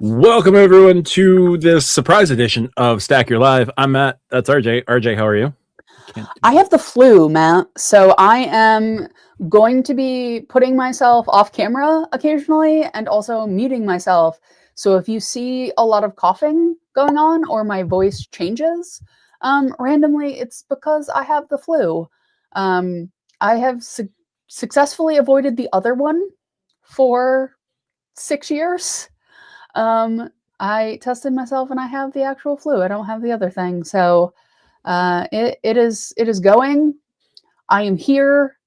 Welcome everyone to this surprise edition of Stack Your Live. I'm Matt. That's RJ. RJ, how are you? I have the flu, Matt, so I am going to be putting myself off camera occasionally and also muting myself. So if you see a lot of coughing going on or my voice changes randomly, it's because I have the flu. I have successfully avoided the other one for 6 years. I tested myself and I have the actual flu. I don't have the other thing. So it is going. I am here.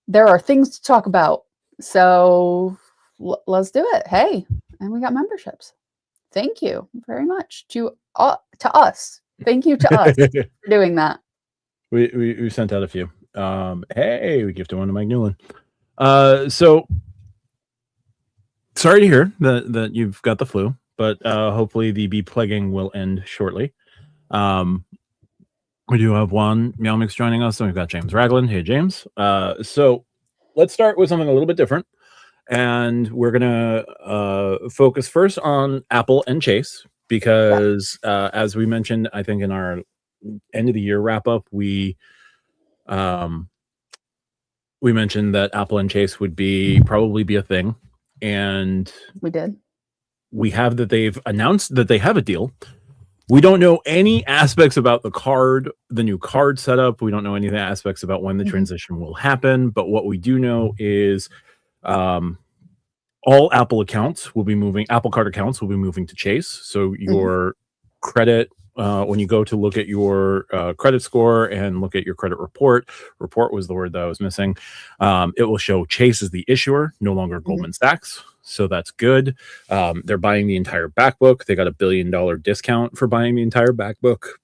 There are things to talk about. So let's do it. Hey, and we got memberships. Thank you very much to us. Thank you to us for doing that. We sent out a few. Hey, we gifted one to Mike Newland. So sorry to hear that you've got the flu, but hopefully the bee plaguing will end shortly. We do have Juan Meowmix joining us, and we've got James Ragland. Hey, James. So let's start with something a little bit different. And we're going to focus first on Apple and Chase, because as we mentioned, I think in our end of the year wrap up, we mentioned that Apple and Chase would probably be a thing. And we did. We have that they've announced that they have a deal. We don't know any aspects about the new card setup. We don't know any aspects about when the transition will happen. But what we do know is all Apple accounts will be moving. Apple Card accounts will be moving to Chase. So your credit, when you go to look at your credit score and look at your credit report was the word that I was missing. It will show Chase as the issuer, no longer Goldman Sachs. So that's good. They're buying the entire back book. They got $1 billion discount for buying the entire back book.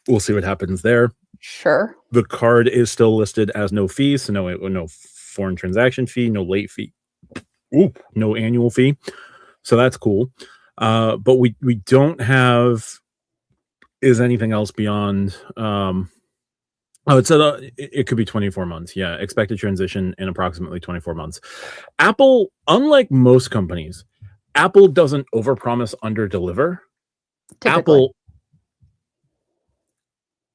We'll see what happens there. Sure. The card is still listed as no fee, so no foreign transaction fee, no late fee, no annual fee. So that's cool. But we don't have anything else beyond. It said it could be 24 months. Yeah, expected transition in approximately 24 months. Apple, unlike most companies, Apple doesn't overpromise, underdeliver. Apple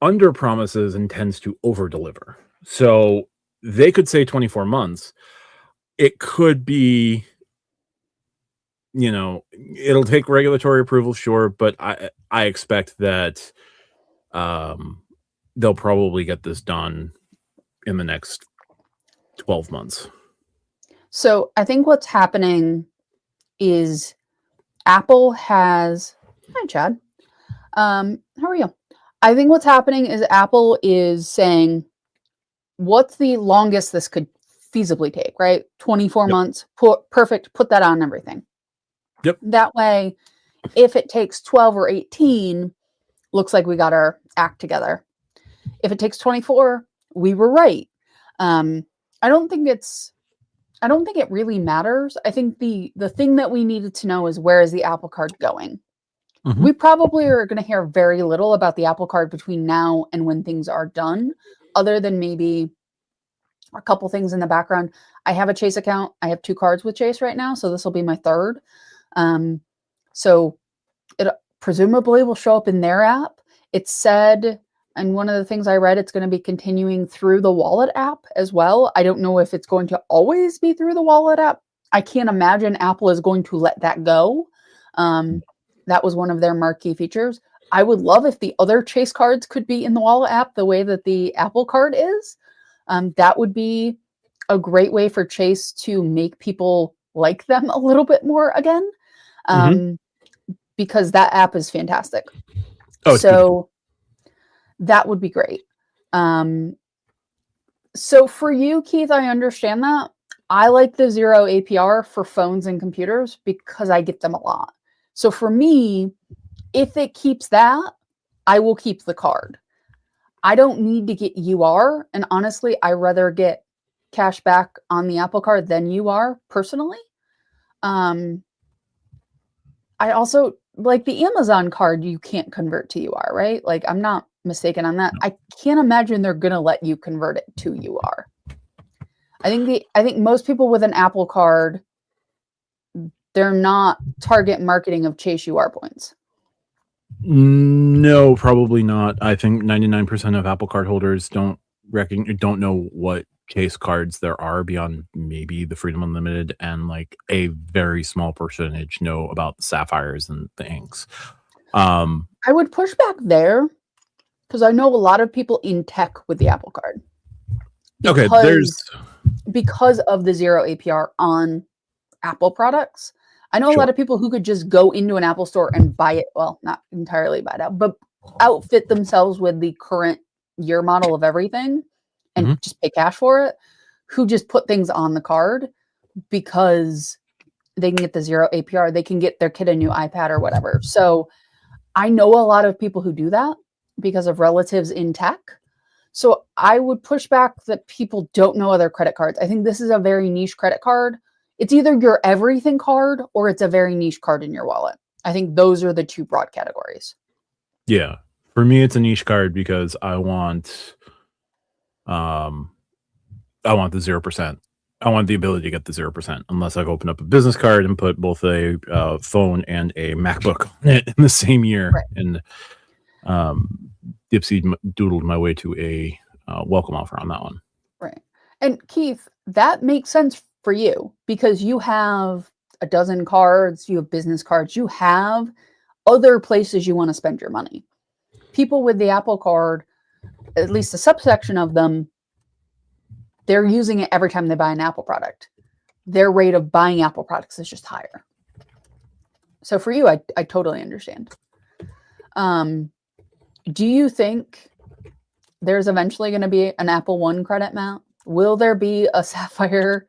underpromises and tends to overdeliver. So they could say 24 months. It could be, it'll take regulatory approval, sure, but I expect that they'll probably get this done in the next 12 months. So I think what's happening is Apple has... Hi, Chad. How are you? I think what's happening is Apple is saying, what's the longest this could feasibly take, right? 24 months. Perfect. Put that on everything. Yep. That way, if it takes 12 or 18, looks like we got our act together. If it takes 24, we were right. I don't think it really matters. I think the thing that we needed to know is, where is the Apple Card going? We probably are going to hear very little about the Apple Card between now and when things are done, other than maybe a couple things in the background. I have a Chase account. I have 2 cards with Chase right now, so this will be my 3rd. So it presumably will show up in their app. It said, and one of the things I read, it's going to be continuing through the wallet app as well. I don't know if it's going to always be through the wallet app. I can't imagine Apple is going to let that go. That was one of their marquee features. I would love if the other Chase cards could be in the wallet app the way that the Apple Card is. That would be a great way for Chase to make people like them a little bit more again. Because that app is fantastic. Oh, so that would be great. So for you, Keith, I understand that. I like the 0 APR for phones and computers because I get them a lot. So for me, if it keeps that, I will keep the card. I don't need to get UR. And honestly, I rather get cash back on the Apple Card than UR personally. I also like the Amazon card. You can't convert to UR, right? Like, I'm not mistaken on that. I can't imagine they're going to let you convert it to UR. I think most people with an Apple Card they're not target marketing of Chase UR points. No, probably not. I think 99% of Apple Card holders don't know what Chase cards there are beyond maybe the Freedom Unlimited, and like a very small percentage know about the Sapphires and the Inks. I would push back there because I know a lot of people in tech with the Apple Card. Because of the 0 APR on Apple products. I know a lot of people who could just go into an Apple store and buy it. Well, not entirely buy it out, but outfit themselves with the current year model of everything and just pay cash for it, who just put things on the card because they can get the 0 APR. They can get their kid a new iPad or whatever. So I know a lot of people who do that because of relatives in tech. So I would push back that people don't know other credit cards. I think this is a very niche credit card. It's either your everything card or it's a very niche card in your wallet. I think those are the two broad categories. Yeah. For me, it's a niche card because I want the 0%. I want the ability to get the 0%, unless I've opened up a business card and put both a phone and a MacBook on it in the same year. Right. And dipsy doodled my way to a welcome offer on that one. Right. And Keith, that makes sense for you because you have a dozen cards, you have business cards, you have other places you want to spend your money. People with the Apple Card, at least a subsection of them, they're using it every time they buy an Apple product. Their rate of buying Apple products is just higher. So for you, I totally understand. Do you think there's eventually going to be an Apple One credit, Matt? Will there be a Sapphire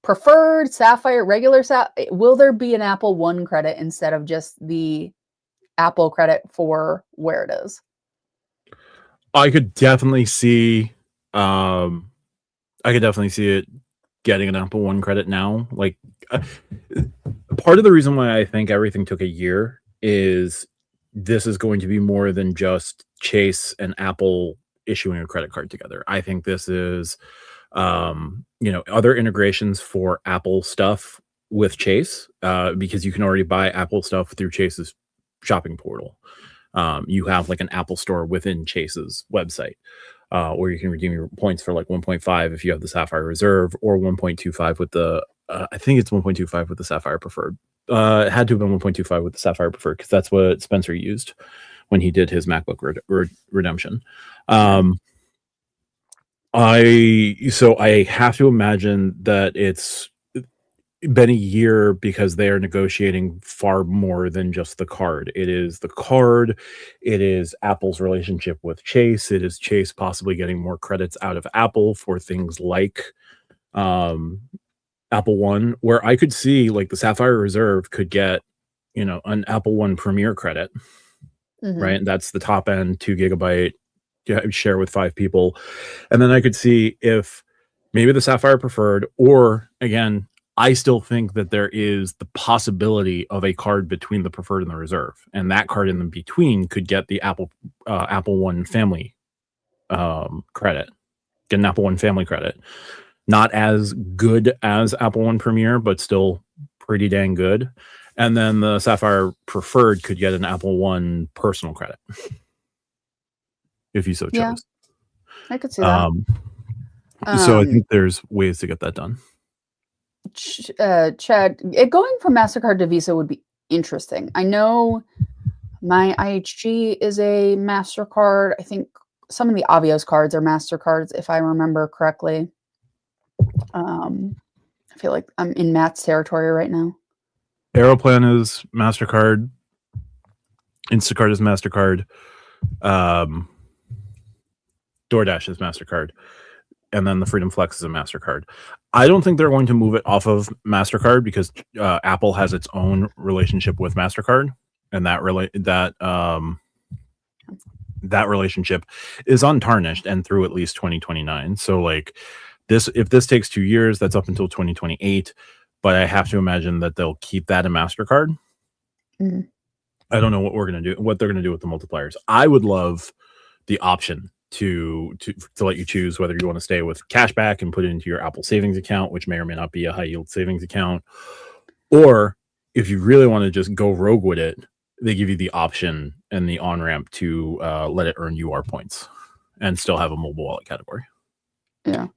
preferred, Sapphire, regular Sapphire? Will there be an Apple One credit instead of just the Apple credit for where it is? I could definitely see it getting an Apple One credit now. Like part of the reason why I think everything took a year is this is going to be more than just Chase and Apple issuing a credit card together. I think this is other integrations for Apple stuff with Chase, because you can already buy Apple stuff through Chase's shopping portal. You have like an Apple store within Chase's website, where you can redeem your points for like 1.5 if you have the Sapphire Reserve, or 1.25 with the I think it's 1.25 with the Sapphire Preferred. It had to have been 1.25 with the Sapphire Preferred because that's what Spencer used when he did his MacBook redemption. I have to imagine that it's been a year because they are negotiating far more than just the card. It is the card, it is Apple's relationship with Chase, it is Chase possibly getting more credits out of Apple for things like Apple One, where I could see like the Sapphire Reserve could get, an Apple One Premier credit, right? And that's the top end 2 gigabyte share with 5 people. And then I could see if maybe the Sapphire Preferred, or again, I still think that there is the possibility of a card between the Preferred and the Reserve, and that card in the between could get the Apple One family credit, get an Apple One family credit. Not as good as Apple One Premier, but still pretty dang good. And then the Sapphire Preferred could get an Apple One personal credit if you so chose. Yeah, I could see that. So I think there's ways to get that done. Chad, going from MasterCard to Visa would be interesting. I know my IHG is a MasterCard. I think some of the Avios cards are MasterCards, if I remember correctly. I feel like I'm in Matt's territory right now. Aeroplan is MasterCard. Instacart is MasterCard. DoorDash is MasterCard. And then the Freedom Flex is a MasterCard. I don't think they're going to move it off of MasterCard because Apple has its own relationship with MasterCard, and that relationship is untarnished and through at least 2029. So like if this takes 2 years, that's up until 2028. But I have to imagine that they'll keep that in MasterCard. I don't know what they're going to do with the multipliers. I would love the option to let you choose whether you want to stay with cashback and put it into your Apple savings account, which may or may not be a high yield savings account, Or if you really want to just go rogue with it, they give you the option and the on-ramp to let it earn UR points and still have a mobile wallet category. Yeah.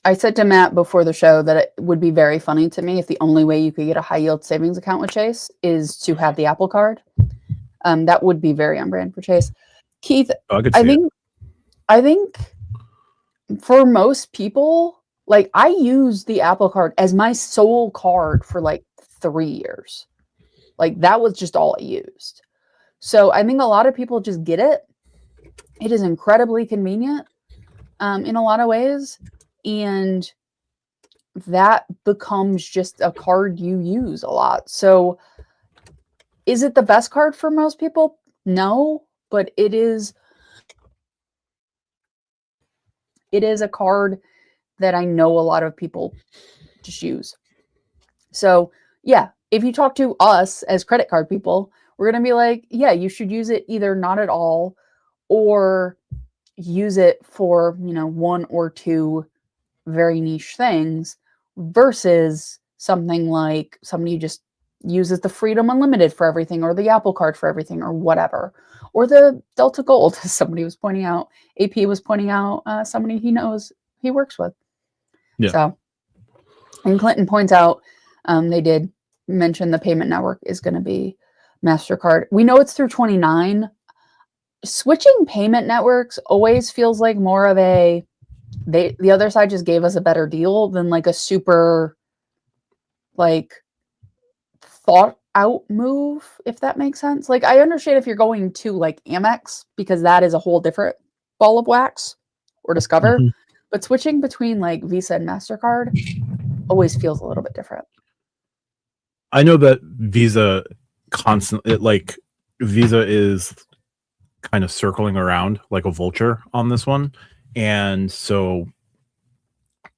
I said to Matt before the show that it would be very funny to me if the only way you could get a high yield savings account with Chase is to have the Apple Card. That would be very on brand for Chase. Keith, I think for most people, like I use the Apple Card as my sole card for like 3 years. Like that was just all I used. So I think a lot of people just get it. It is incredibly convenient in a lot of ways. And that becomes just a card you use a lot. So is it the best card for most people? No, but it is a card that I know a lot of people just use. So yeah, if you talk to us as credit card people, we're going to be like, yeah, you should use it either not at all or use it for, one or two very niche things versus something like somebody just uses the Freedom Unlimited for everything or the Apple Card for everything or whatever. Or the Delta Gold, as somebody was pointing out. AP was pointing out somebody he knows he works with. Yeah. So, and Clinton points out they did mention the payment network is going to be MasterCard. We know it's through 29. Switching payment networks always feels like more of a the other side just gave us a better deal than like a super like thought out move, if that makes sense. Like I understand if you're going to like Amex because that is a whole different ball of wax or Discover, but switching between like Visa and MasterCard always feels a little bit different. I know that Visa Visa is kind of circling around like a vulture on this one. And so,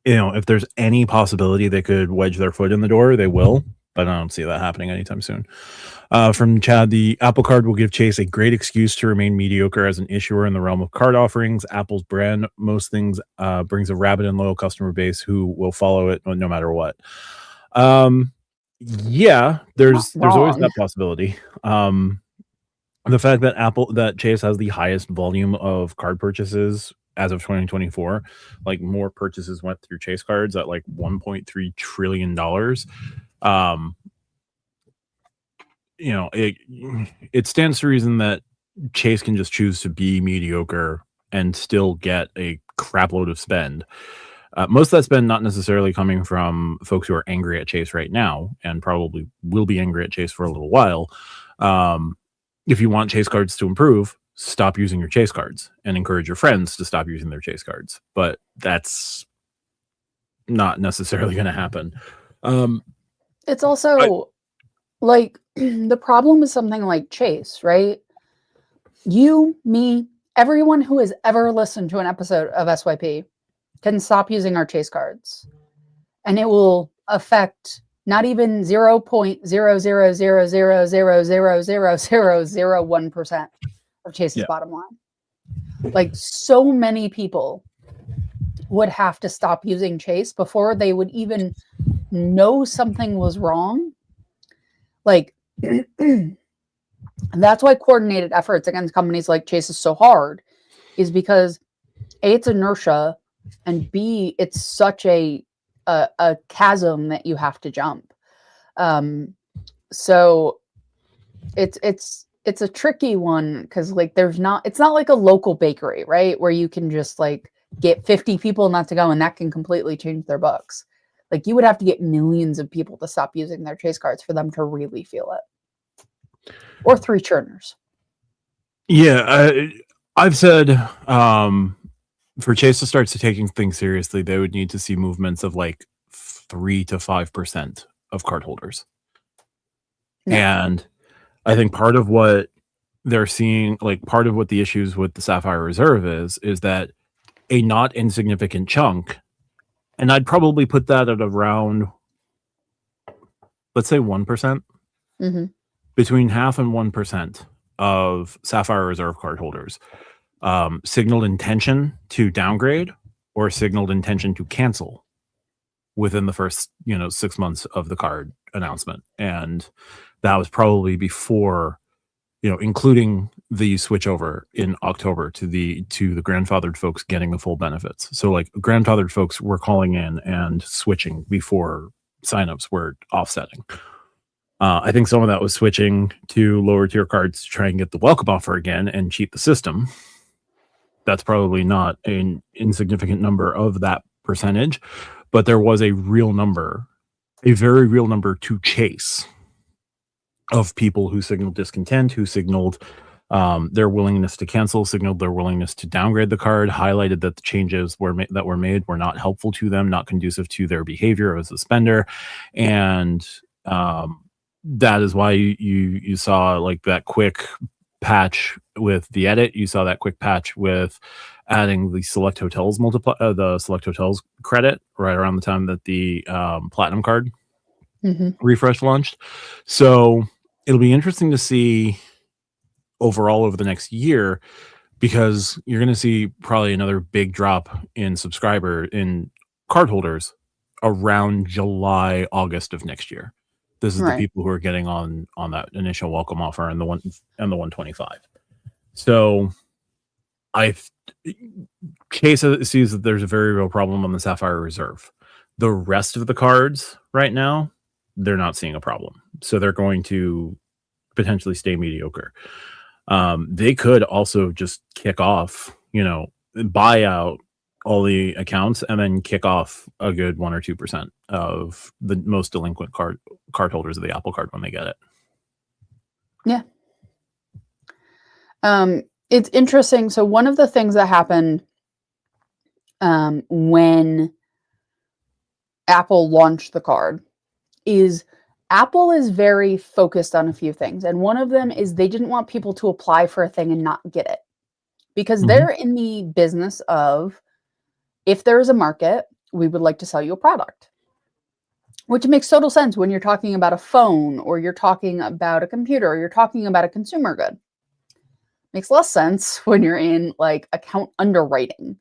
if there's any possibility they could wedge their foot in the door, they will. But I don't see that happening anytime soon. From Chad, the Apple Card will give Chase a great excuse to remain mediocre as an issuer in the realm of card offerings. Apple's brand, most things, brings a rabid and loyal customer base who will follow it no matter what. Yeah, there's always that possibility. The fact that Chase has the highest volume of card purchases as of 2024, like more purchases went through Chase cards at like $1.3 trillion. It stands to reason that Chase can just choose to be mediocre and still get a crap load of spend. Most of that spend not necessarily coming from folks who are angry at Chase right now and probably will be angry at Chase for a little while. If you want Chase cards to improve, stop using your Chase cards and encourage your friends to stop using their Chase cards. But that's not necessarily going to happen. It's also like the problem is something like Chase, right? You, me, everyone who has ever listened to an episode of SYP can stop using our Chase cards. And it will affect not even 0.00000000001% of Chase's bottom line. Like so many people would have to stop using Chase before they would even know something was wrong. Like that's why coordinated efforts against companies like Chase is so hard, is because A, it's inertia, and B, it's such a chasm that you have to jump. So it's a tricky one because like it's not like a local bakery, right? Where you can just like get 50 people not to go and that can completely change their books. Like you would have to get millions of people to stop using their Chase cards for them to really feel it. Or 3 churners. Yeah, I've said for Chase to start taking things seriously, they would need to see movements of like 3 to 5% of cardholders. Yeah. And I think part of what they're seeing, like part of what the issues with the Sapphire Reserve is that a not insignificant chunk, and I'd probably put that at around, let's say 1%, between 0.5% and 1% of Sapphire Reserve cardholders signaled intention to downgrade or signaled intention to cancel within the first 6 months of the card announcement, and that was probably before, including the switch over in October to the grandfathered folks getting the full benefits. So like grandfathered folks were calling in and switching before signups were offsetting. I think some of that was switching to lower tier cards to try and get the welcome offer again and cheat the system. That's probably not an insignificant number of that percentage, but there was a real number, a very real number to chase of people who signaled discontent, who signaled their willingness to cancel, signaled their willingness to downgrade the card, highlighted that the changes that were made were not helpful to them, not conducive to their behavior as a spender, and that is why you saw like that quick patch with the edit. You saw that quick patch with adding the select hotels the select hotels credit right around the time that the platinum card refresh launched. So it'll be interesting to see overall over the next year, because you're going to see probably another big drop in card holders around July, August of next year. This is the people who are getting on that initial welcome offer and the 125. So Chase sees that there's a very real problem on the Sapphire Reserve. The rest of the cards right now, they're not seeing a problem. So they're going to potentially stay mediocre. They could also just kick off, buy out all the accounts and then kick off a good 1 or 2% of the most delinquent card holders of the Apple Card when they get it. Yeah. It's interesting. So one of the things that happened when Apple launched the card is Apple is very focused on a few things. And one of them is they didn't want people to apply for a thing and not get it, because they're in the business of, if there is a market, we would like to sell you a product, which makes total sense when you're talking about a phone, or you're talking about a computer, or you're talking about a consumer good. Makes less sense when you're in like account underwriting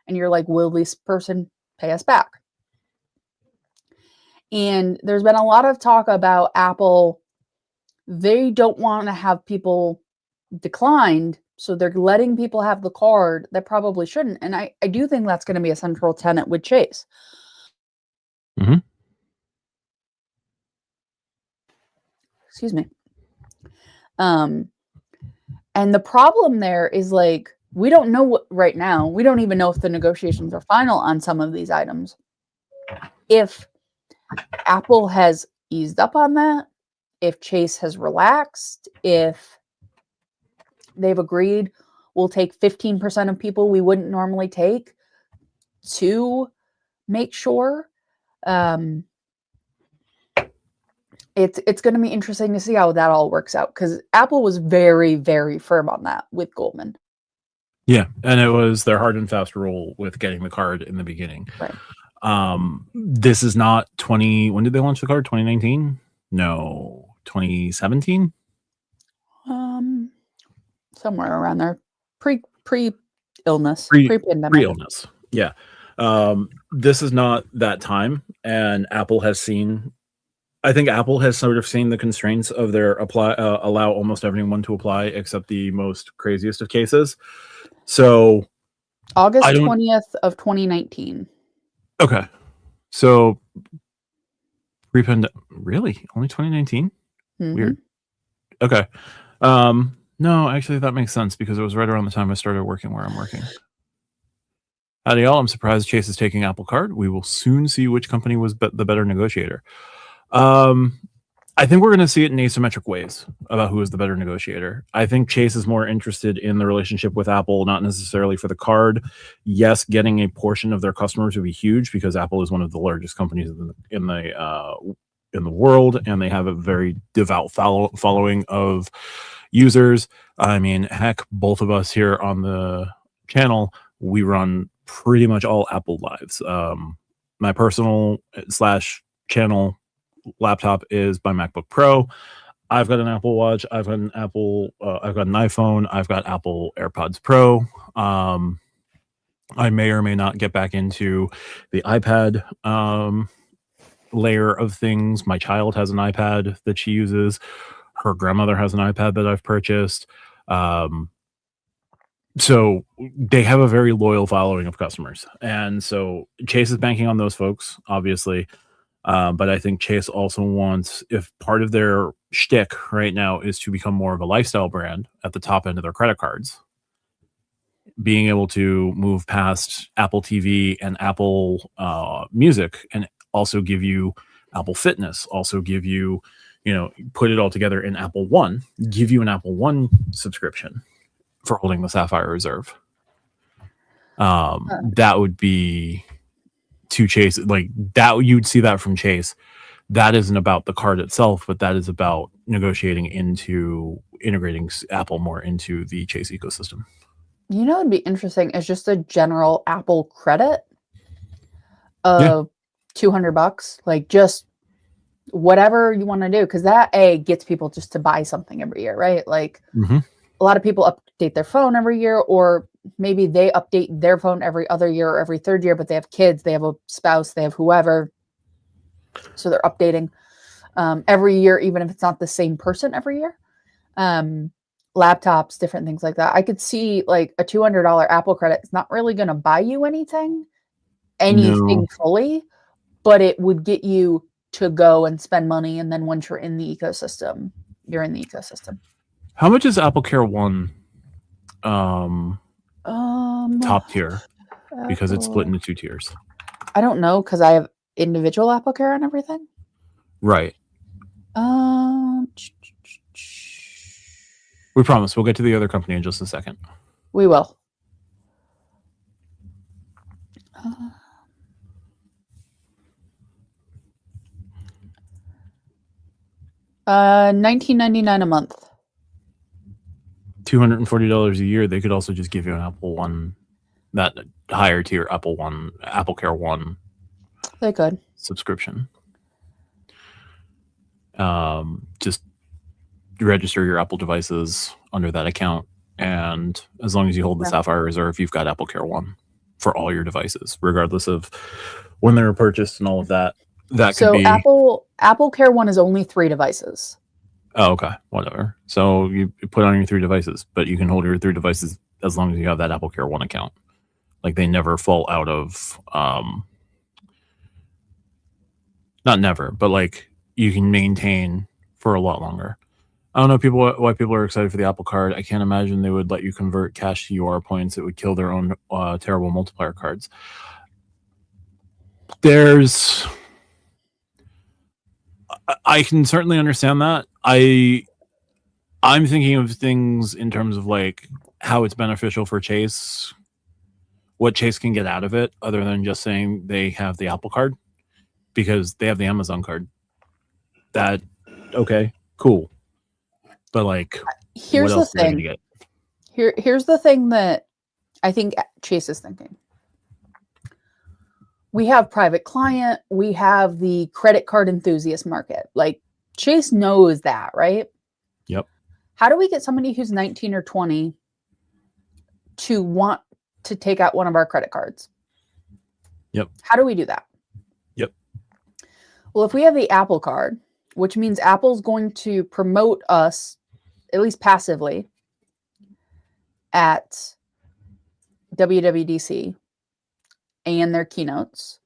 and you're like, will this person pay us back? And there's been a lot of talk about Apple. They don't want to have people declined, so they're letting people have the card that probably shouldn't. And I do think that's going to be a central tenet with Chase. Excuse me. And the problem there is, like, we don't know what right now. We don't even know if the negotiations are final on some of these items. If Apple has eased up on that, if Chase has relaxed, if they've agreed we'll take 15% of people we wouldn't normally take to make sure. It's going to be interesting to see how that all works out, because Apple was very, very firm on that with Goldman. Yeah, and it was their hard and fast rule with getting the card in the beginning. Right. This is not when did they launch the card? 2019? No, 2017? Somewhere around there. Pre-illness. Pre-pandemic. Pre-illness. Yeah. This is not that time, and Apple has seen, I think Apple has sort of seen the constraints of their allow almost everyone to apply except the most craziest of cases. So August 20th of 2019. Okay. So pre-pandemic, really? Only 2019? Weird. Okay. No, actually that makes sense, because it was right around the time I started working where I'm working. Howdy y'all, I'm surprised Chase is taking Apple Card. We will soon see which company was the better negotiator. I think we're going to see it in asymmetric ways about who is the better negotiator. I think Chase is more interested in the relationship with Apple, not necessarily for the card. Yes, getting a portion of their customers would be huge, because Apple is one of the largest companies in the world, and they have a very devout following of users. I mean, heck, both of us here on the channel, we run pretty much all Apple lives. My personal /channel laptop is my MacBook Pro. I've got an Apple Watch. I've got an iPhone. I've got Apple AirPods Pro. I may or may not get back into the iPad layer of things. My child has an iPad that she uses. Her grandmother has an iPad that I've purchased. So they have a very loyal following of customers. And so Chase is banking on those folks, obviously. But I think Chase also wants, if part of their shtick right now is to become more of a lifestyle brand at the top end of their credit cards, being able to move past Apple TV and Apple Music and also give you Apple Fitness, also give you, put it all together in Apple One, give you an Apple One subscription for holding the Sapphire Reserve. That would be to Chase, like that you'd see that from Chase. That isn't about the card itself, but that is about negotiating into integrating Apple more into the Chase ecosystem. It'd be interesting is just a general Apple credit of $200, like just whatever you want to do, because that gets people just to buy something every year, right? Like a lot of people update their phone every year, or maybe they update their phone every other year or every third year, but they have kids, they have a spouse, they have whoever, so they're updating every year, even if it's not the same person every year. Laptops, different things like that. I could see like a $200 Apple credit. It's not really going to buy you anything fully, but it would get you to go and spend money. And then once you're in the ecosystem, you're in the ecosystem. How much is Apple Care One top tier? Because it's split into 2 tiers. I don't know, because I have individual Apple Care and everything. Right. We promise we'll get to the other company in just a second. We will. $19.99 a month. $240 a year. They could also just give you an Apple One, that higher tier Apple Care One. They could subscription. Just register your Apple devices under that account, and as long as you hold the Sapphire Reserve, you've got Apple Care One for all your devices, regardless of when they were purchased and all of that. That could be Apple Care One is only 3 devices. Oh, okay, whatever. So you put on your 3 devices, but you can hold your 3 devices as long as you have that Apple Care One account. Like they never fall out of not never, but like you can maintain for a lot longer. I don't know why people are excited for the Apple Card. I can't imagine they would let you convert cash to UR points. It would kill their own terrible multiplier cards. I can certainly understand that. I'm thinking of things in terms of like how it's beneficial for Chase, what Chase can get out of it, other than just saying they have the Apple Card, because they have the Amazon card. That okay, cool. But like, here's the thing. Here's the thing that I think Chase is thinking. We have private client. We have the credit card enthusiast market. Like Chase knows that, right? Yep. How do we get somebody who's 19 or 20 to want to take out one of our credit cards? Yep. How do we do that? Yep. Well, if we have the Apple Card, which means Apple's going to promote us, at least passively, at WWDC and their keynotes,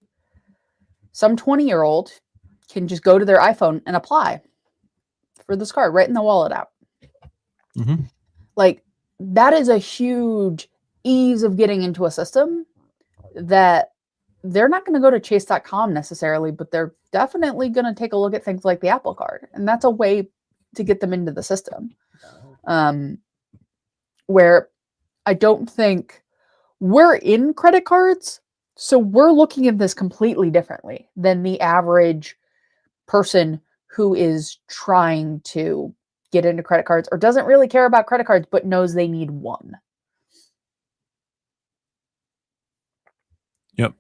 some 20-year-old can just go to their iPhone and apply for this card right in the wallet app. Like that is a huge ease of getting into a system that they're not going to go to chase.com necessarily, but they're definitely going to take a look at things like the Apple Card. And that's a way to get them into the system. Where I don't think we're in credit cards. So we're looking at this completely differently than the average person who is trying to get into credit cards or doesn't really care about credit cards, but knows they need one. Yep.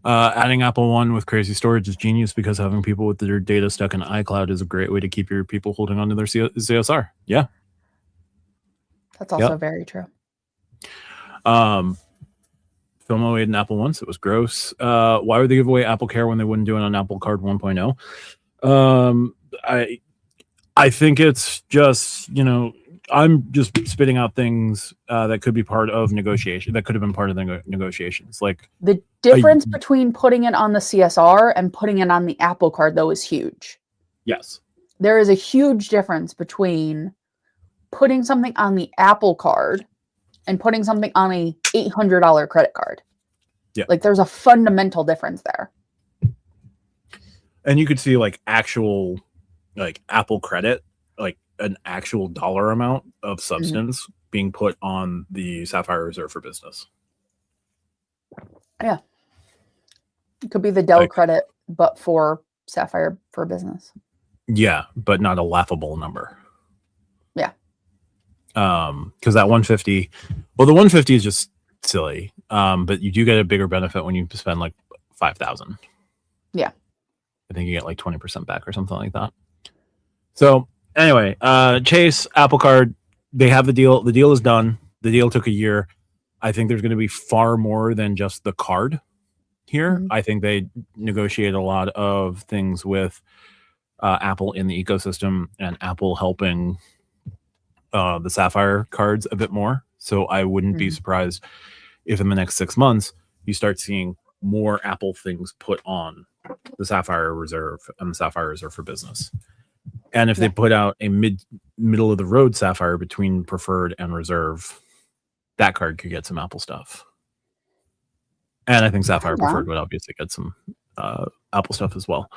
Adding Apple One with crazy storage is genius, because having people with their data stuck in iCloud is a great way to keep your people holding on to their CSR. Yeah. That's also very true. FOMO made an Apple once. It was gross. Why would they give away Apple Care when they wouldn't do it on Apple Card 1.0? I think it's just, I'm just spitting out things that could be part of negotiation. That could have been part of the negotiations. Like the difference between putting it on the CSR and putting it on the Apple Card, though, is huge. Yes. There is a huge difference between putting something on the Apple Card and putting something on a $800 credit card. Yeah. Like there's a fundamental difference there. And you could see like actual like Apple credit, like an actual dollar amount of substance being put on the Sapphire Reserve for Business. Yeah. It could be the Dell credit, but for Sapphire for Business. Yeah, but not a laughable number. Yeah. Because that 150, well, the 150 is just silly. But you do get a bigger benefit when you spend like 5,000. Yeah. I think you get like 20% back or something like that. So anyway, Chase, Apple Card, they have the deal. The deal is done. The deal took a year. I think there's going to be far more than just the card here. I think they negotiate a lot of things with Apple in the ecosystem and Apple helping the Sapphire cards a bit more. So I wouldn't be surprised if in the next 6 months you start seeing more Apple things put on the Sapphire Reserve and the Sapphire Reserve for Business. And if they put out a middle of the road Sapphire between Preferred and Reserve, that card could get some Apple stuff. And I think Sapphire Preferred would obviously get some Apple stuff as well.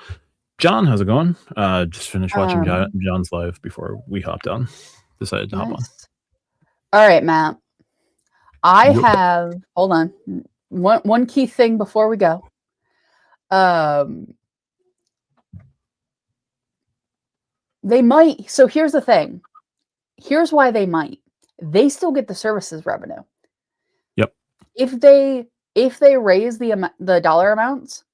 John, how's it going? Just finished watching John's live before we hopped on. Decided to hop on. All right, Matt. I have, hold on, one key thing before we go. They might. So here's the thing. Here's why they might. They still get the services revenue. Yep. If they raise the dollar amounts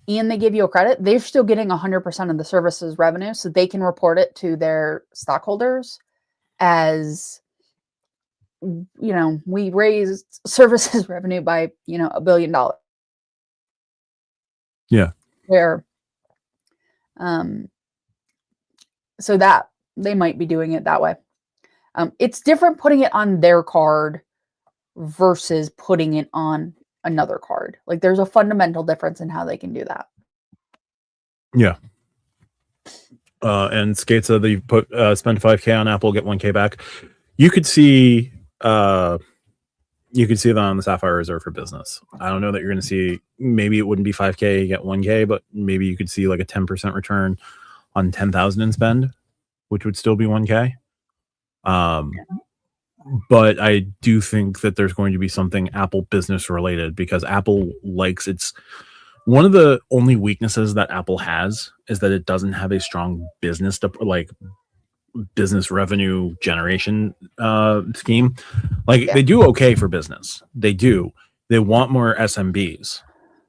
and they give you a credit, they're still getting 100% of the services revenue, so they can report it to their stockholders as, we raised services revenue by, $1 billion. Yeah. Where, so that they might be doing it that way. It's different putting it on their card versus putting it on another card. Like there's a fundamental difference in how they can do that. Yeah. And Skate said that you spend 5K on Apple, get 1K back. You could see that on the Sapphire Reserve for Business. I don't know that you're going to see, maybe it wouldn't be 5K, you get 1K, but maybe you could see like a 10% return on 10,000 in spend, which would still be 1K. But I do think that there's going to be something Apple business related, because Apple likes one of the only weaknesses that Apple has is that it doesn't have a strong business revenue generation scheme. They do okay for business. They do. They want more SMBs,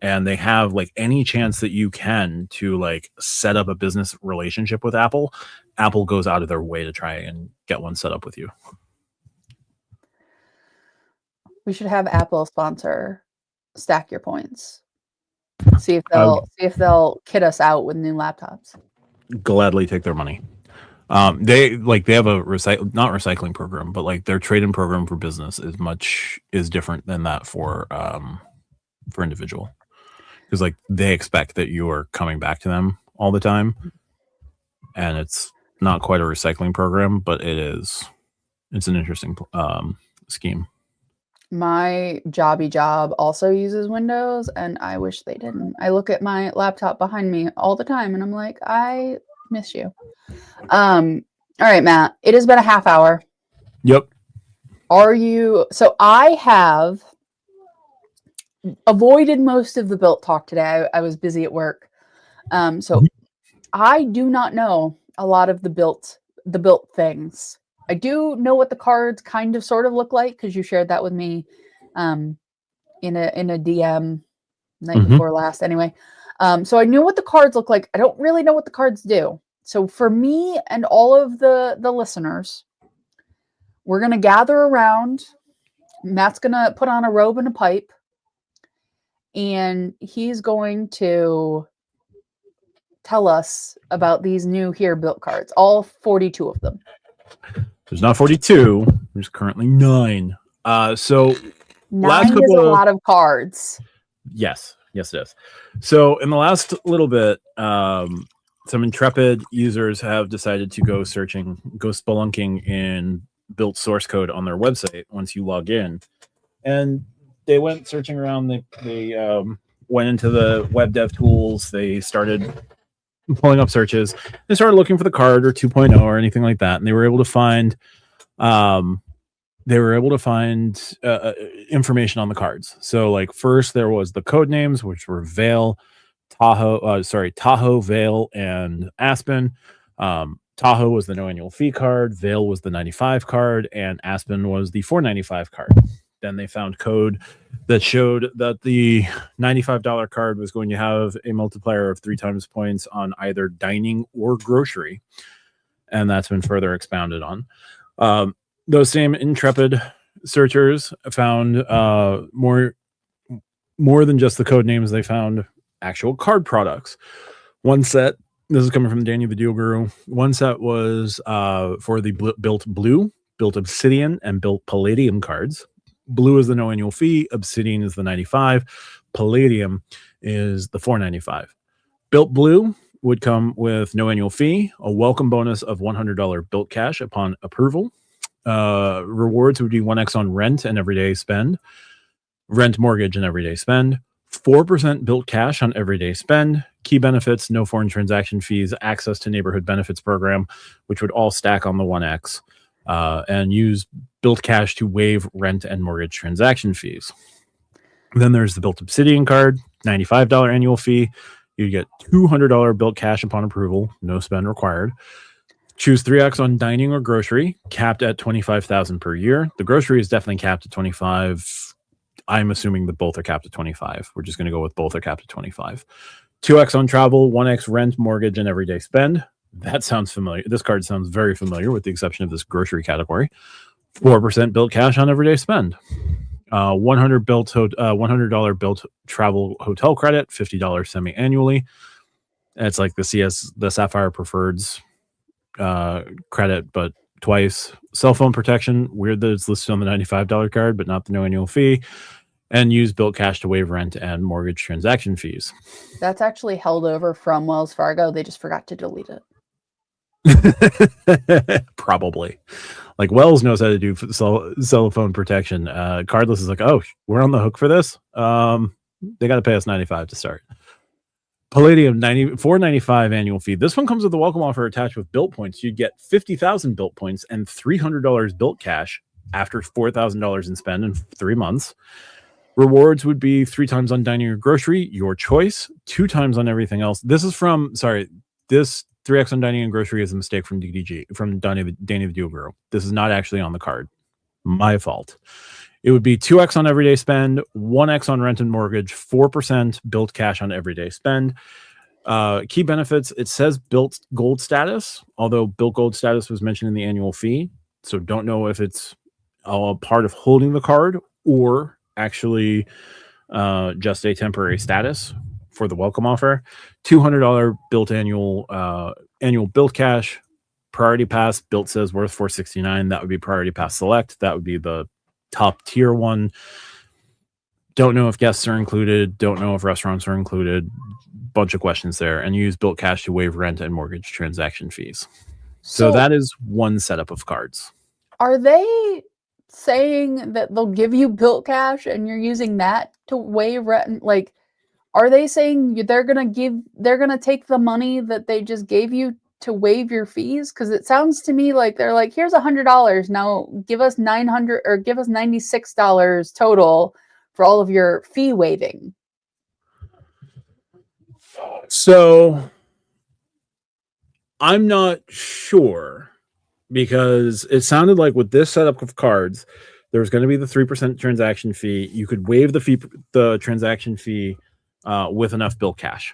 and they have any chance that you can to set up a business relationship with Apple. Apple goes out of their way to try and get one set up with you. We should have Apple sponsor Stack Your Points. See if they'll kit us out with new laptops. Gladly take their money. They have a not recycling program, but their trade-in program for business is different than that for individual, because they expect that you are coming back to them all the time, and it's not quite a recycling program, but it's an interesting scheme. My job also uses Windows, and I wish they didn't. I look at my laptop behind me all the time, and I'm like, I miss you. All right, Matt, it has been a half hour. Yep. So I have avoided most of the BILT talk today. I was busy at work. So I do not know a lot of the BILT things. I do know what the cards kind of sort of look like, because you shared that with me in a DM night before last. Anyway, so I knew what the cards look like. I don't really know what the cards do. So for me and all of the listeners, we're going to gather around. Matt's going to put on a robe and a pipe, and he's going to tell us about these new here BILT cards, all 42 of them. There's not 42. There's currently 9. So 9 is a lot of cards. Yes, it is. So in the last little bit, some intrepid users have decided to go spelunking in BILT source code on their website once you log in, and they went searching around. They went into the web dev tools. They started pulling up searches. They started looking for the card or 2.0 or anything like that, and they were able to find information on the cards. So like first there was the code names, which were Tahoe, Veil, and Aspen. Tahoe was the no annual fee card, Veil was the 95 card, and Aspen was the 495 card. Then they found code that showed that the $95 card was going to have a multiplier of 3 times points on either dining or grocery. And that's been further expounded on. Those same intrepid searchers found more than just the code names. They found actual card products. One set, this is coming from Danny the Deal Guru, one set was for the BILT Blue, BILT Obsidian, and BILT Palladium cards. Blue is the no annual fee, Obsidian is the 95, Palladium is the 495. BILT Blue would come with no annual fee, a welcome bonus of $100 BILT cash upon approval. Rewards would be 1x on rent and everyday spend, rent, mortgage, and everyday spend, 4% BILT cash on everyday spend, key benefits, no foreign transaction fees, access to neighborhood benefits program, which would all stack on the 1x, and use BILT cash to waive rent and mortgage transaction fees. Then there's the BILT Obsidian card, $95 annual fee. You get $200 BILT cash upon approval, no spend required. Choose 3x on dining or grocery, capped at $25,000 per year. The grocery is definitely capped at 25. I'm assuming that both are capped at 25. We're just going to go with both are capped at 25. 2x on travel, 1x rent, mortgage, and everyday spend. That sounds familiar. This card sounds very familiar, with the exception of this grocery category. 4% BILT cash on everyday spend. $100 BILT travel hotel credit, $50 semi-annually. It's like the Sapphire Preferreds credit, but twice. Cell phone protection, weird that it's listed on the $95 card, but not the no annual fee. And use BILT cash to waive rent and mortgage transaction fees. That's actually held over from Wells Fargo. They just forgot to delete it. Probably. Like Wells knows how to do cell phone protection. Cardless is like, oh, we're on the hook for this. They got to pay us $95 to start. Palladium, $495 annual fee. This one comes with a welcome offer attached with BILT points. You'd get 50,000 BILT points and $300 BILT cash after $4,000 in spend in 3 months. Rewards would be 3 times on dining or grocery, your choice, 2 times on everything else. This 3x on dining and grocery is a mistake from DDG, from Danny the Deal Guru. This is not actually on the card. My fault. It would be 2x on everyday spend, 1x on rent and mortgage, 4% BILT cash on everyday spend. Key benefits, it says BILT Gold status, although BILT Gold status was mentioned in the annual fee. So don't know if it's a part of holding the card or actually just a temporary status for the welcome offer. $200 BILT annual BILT cash. Priority pass, BILT says worth $469. That would be priority pass select. That would be the top tier one. Don't know if guests are included. Don't know if restaurants are included. Bunch of questions there. And use BILT cash to waive rent and mortgage transaction fees. So that is one setup of cards. Are they saying that they'll give you BILT cash and you're using that to waive rent? Like, are they saying they're gonna take the money that they just gave you to waive your fees? Because it sounds to me like they're like, here's $100, now give us $900 or give us $96 total for all of your fee waiving. So I'm not sure, because it sounded like with this setup of cards, there's going to be the 3% transaction fee. You could waive the transaction fee with enough BILT cash.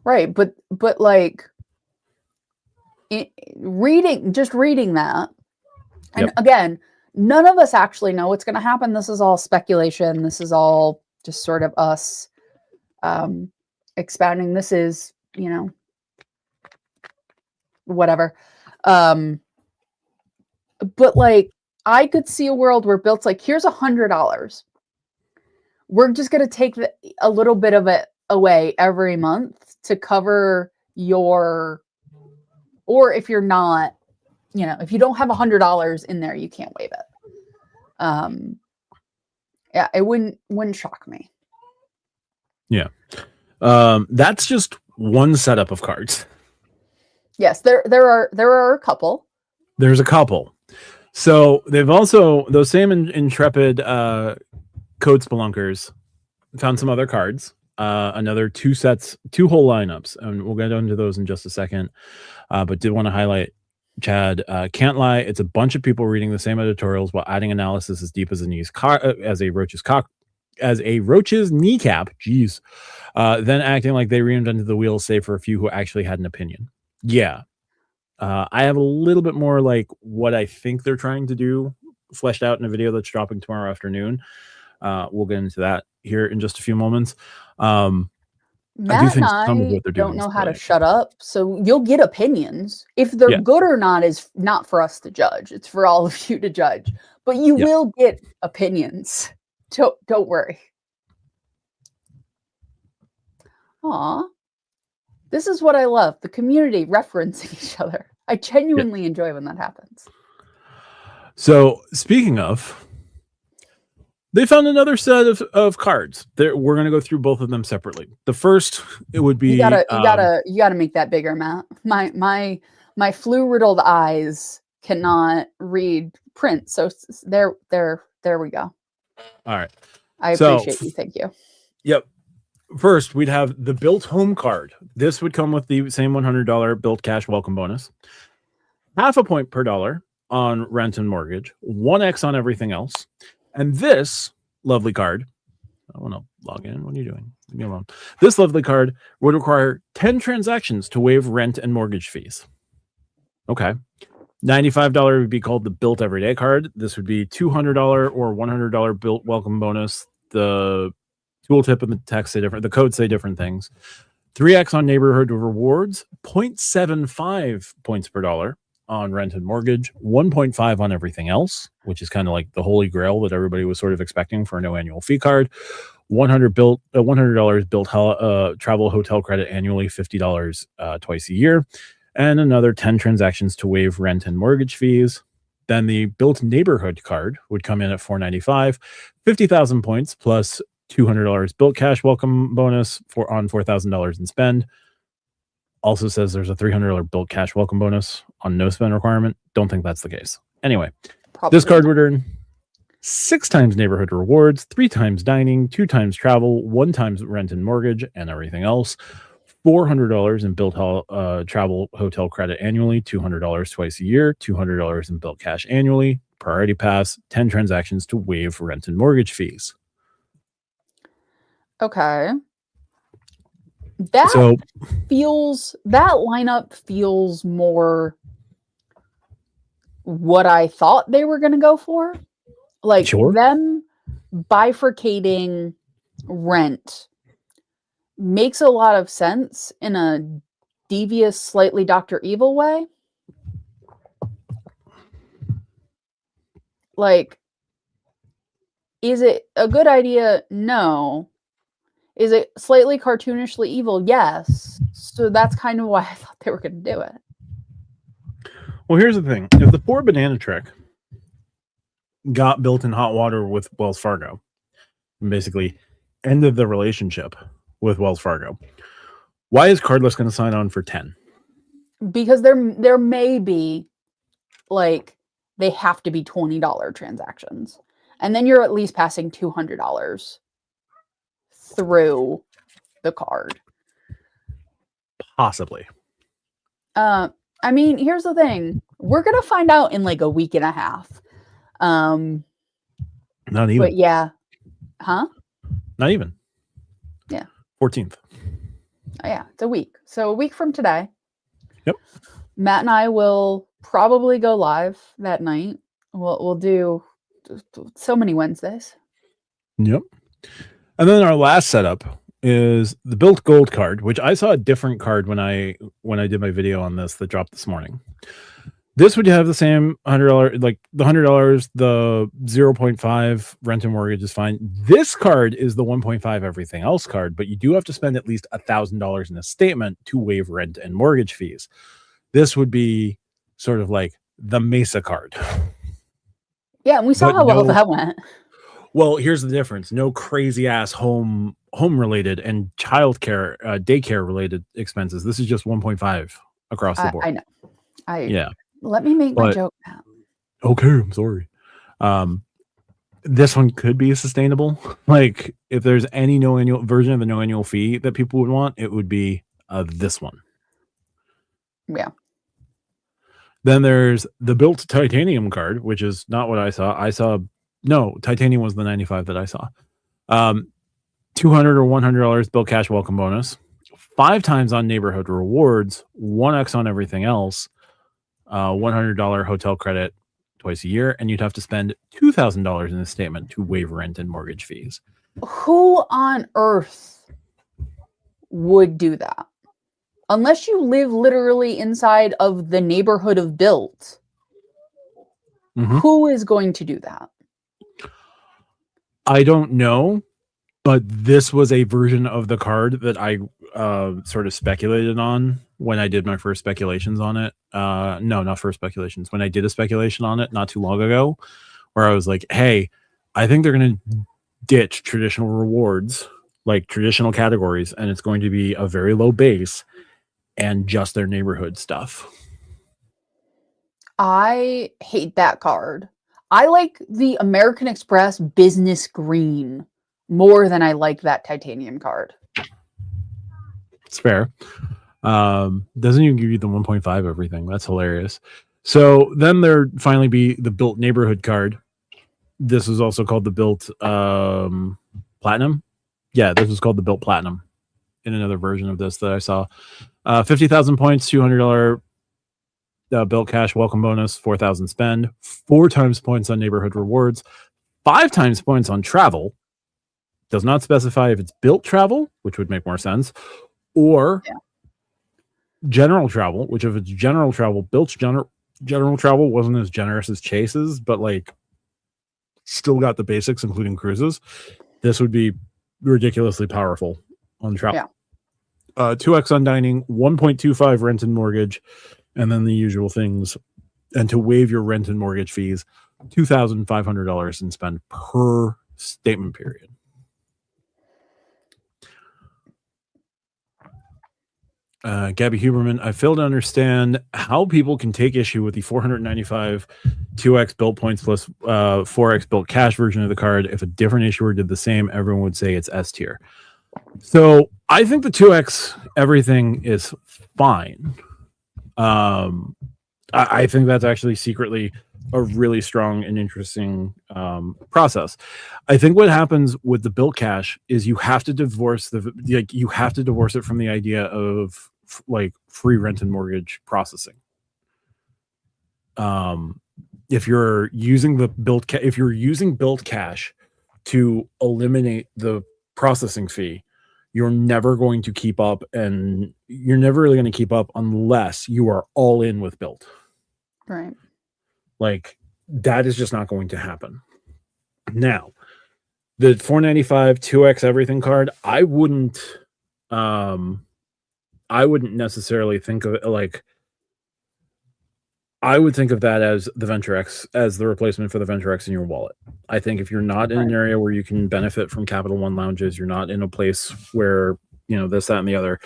Right, but like reading that, and again, none of us actually know what's going to happen. This is all speculation. This is all just sort of us expounding. This is, you know, whatever. But like, I could see a world where BILT's like, here's $100. We're just going to take a little bit of it away every month to cover your, or if you're not, you know, if you don't have $100 in there, you can't waive it. Yeah, it wouldn't shock me. Yeah. That's just one setup of cards. Yes, there are a couple. There's a couple. So they've also, those same intrepid code spelunkers found some other cards. Another 2 sets, 2 whole lineups, and we'll get into those in just a second. But did want to highlight, Chad, can't lie, it's a bunch of people reading the same editorials while adding analysis as deep as a roach's kneecap. Jeez. Then acting like they reinvented the wheel, save for a few who actually had an opinion. Yeah. I have a little bit more like what I think they're trying to do fleshed out in a video that's dropping tomorrow afternoon. We'll get into that here in just a few moments. Matt I do think and some of I what they're doing don't know is how to brilliant. shut up, so you'll get opinions. If they're good or not is not for us to judge. It's for all of you to judge. But you will get opinions. Don't worry. Aw. This is what I love. The community referencing each other. I genuinely enjoy when that happens. So speaking of, they found another set of cards. We're going to go through both of them separately. The first, it would be you gotta make that bigger, Matt. My flu-riddled eyes cannot read print. So there we go. All right. I appreciate you. Thank you. Yep. First, we'd have the BILT home card. This would come with the same $100 BILT cash welcome bonus. 0.5 point per dollar on rent and mortgage. 1x on everything else. And this lovely card, I want to log in. What are you doing? Leave me alone. This lovely card would require 10 transactions to waive rent and mortgage fees. Okay. $95 would be called the BILT everyday card. This would be $200 or $100 BILT welcome bonus. The tooltip and the text say different. The codes say different things. 3x on neighborhood rewards. 0.75 points per dollar on rent and mortgage. 1.5 on everything else, which is kind of like the holy grail that everybody was sort of expecting for a no annual fee card. $100 BILT travel hotel credit annually. $50 twice a year. And another 10 transactions to waive rent and mortgage fees. Then the BILT neighborhood card would come in at $495, 50,000 points plus $200 BILT cash welcome bonus on $4,000 in spend. Also says there's a $300 BILT cash welcome bonus on no spend requirement. Don't think that's the case. Anyway, this card would earn 6 times neighborhood rewards, 3 times dining, 2 times travel, 1 times rent and mortgage, and everything else. $400 in BILT travel hotel credit annually, $200 twice a year, $200 in BILT cash annually, priority pass, 10 transactions to waive rent and mortgage fees. Okay. That lineup feels more what I thought they were going to go for. Like them bifurcating rent makes a lot of sense in a devious, slightly Dr. Evil way. Like, is it a good idea? No. Is it slightly cartoonishly evil? Yes. So that's kind of why I thought they were going to do it. Well, here's the thing. If the poor banana trick got built in hot water with Wells Fargo and basically ended the relationship with Wells Fargo, why is Cardless going to sign on for 10? Because there may be, like, they have to be $20 transactions. And then you're at least passing $200 through the card. Possibly. I mean, here's the thing. We're going to find out in like a week and a half. Not even. But yeah. Huh? Not even. Yeah. 14th. Oh, yeah, it's a week. So a week from today. Yep. Matt and I will probably go live that night. We'll do so many Wednesdays. Yep. And then our last setup is the BILT Gold card, which I saw a different card when I did my video on this that dropped this morning. This would have the same $100, like the $100, the 0.5 rent and mortgage is fine. This card is the 1.5 everything else card, but you do have to spend at least $1,000 in a statement to waive rent and mortgage fees. This would be sort of like the Mesa card. Yeah, and we saw how well that went. Well, here's the difference. No crazy ass home related and childcare, daycare related expenses. This is just 1.5 across the board. I know. Yeah. Let me make my joke now. Okay, I'm sorry. This one could be sustainable. Like, if there's any no annual version of the no annual fee that people would want, it would be this one. Yeah. Then there's the BILT titanium card, which is not what I saw. No, titanium was the 95 that I saw. $200 or $100 BILT cash welcome bonus, 5 times on neighborhood rewards, 1x on everything else, $100 hotel credit twice a year, and you'd have to spend $2,000 in the statement to waive rent and mortgage fees. Who on earth would do that? Unless you live literally inside of the neighborhood of BILT. Who is going to do that? I don't know, but this was a version of the card that I sort of speculated on when I did my first speculations on it. No, not first speculations. When I did a speculation on it not too long ago, where I was like, hey, I think they're going to ditch traditional rewards, like traditional categories, and it's going to be a very low base and just their neighborhood stuff. I hate that card. I like the American Express business green more than I like that titanium card. It's fair. Doesn't even give you the 1.5 everything. That's hilarious. So then there'd finally be the BILT neighborhood card. This is also called the BILT Platinum. Yeah, this was called the BILT Platinum in another version of this that I saw. 50,000 points, $200 BILT cash welcome bonus, 4,000 spend, 4 times points on neighborhood rewards, 5 times points on travel. Does not specify if it's BILT travel, which would make more sense, or general travel, which if it's general travel, BILT's general travel wasn't as generous as Chase's, but like still got the basics, including cruises. This would be ridiculously powerful on travel. 2x on dining, 1.25 rent and mortgage, and then the usual things. And to waive your rent and mortgage fees, $2,500 in spend per statement period. Gabby Huberman, I fail to understand how people can take issue with the 495 2x BILT points plus 4x BILT cash version of the card. If a different issuer did the same, everyone would say it's S tier. So I think the 2x everything is fine. I think that's actually secretly a really strong and interesting process. I think what happens with the BILT cash is you have to divorce you have to divorce it from the idea of like free rent and mortgage processing. If you're using the BILT cash to eliminate the processing fee, you're never going to keep up, and you're never really going to keep up unless you are all in with BILT. Right. Like, that is just not going to happen. Now, the 495 2x everything card, I wouldn't necessarily think of it like, I would think of that as the Venture X, as the replacement for the Venture X in your wallet. I think if you're not in an area where you can benefit from Capital One lounges, you're not in a place where, you know, this, that, and the other,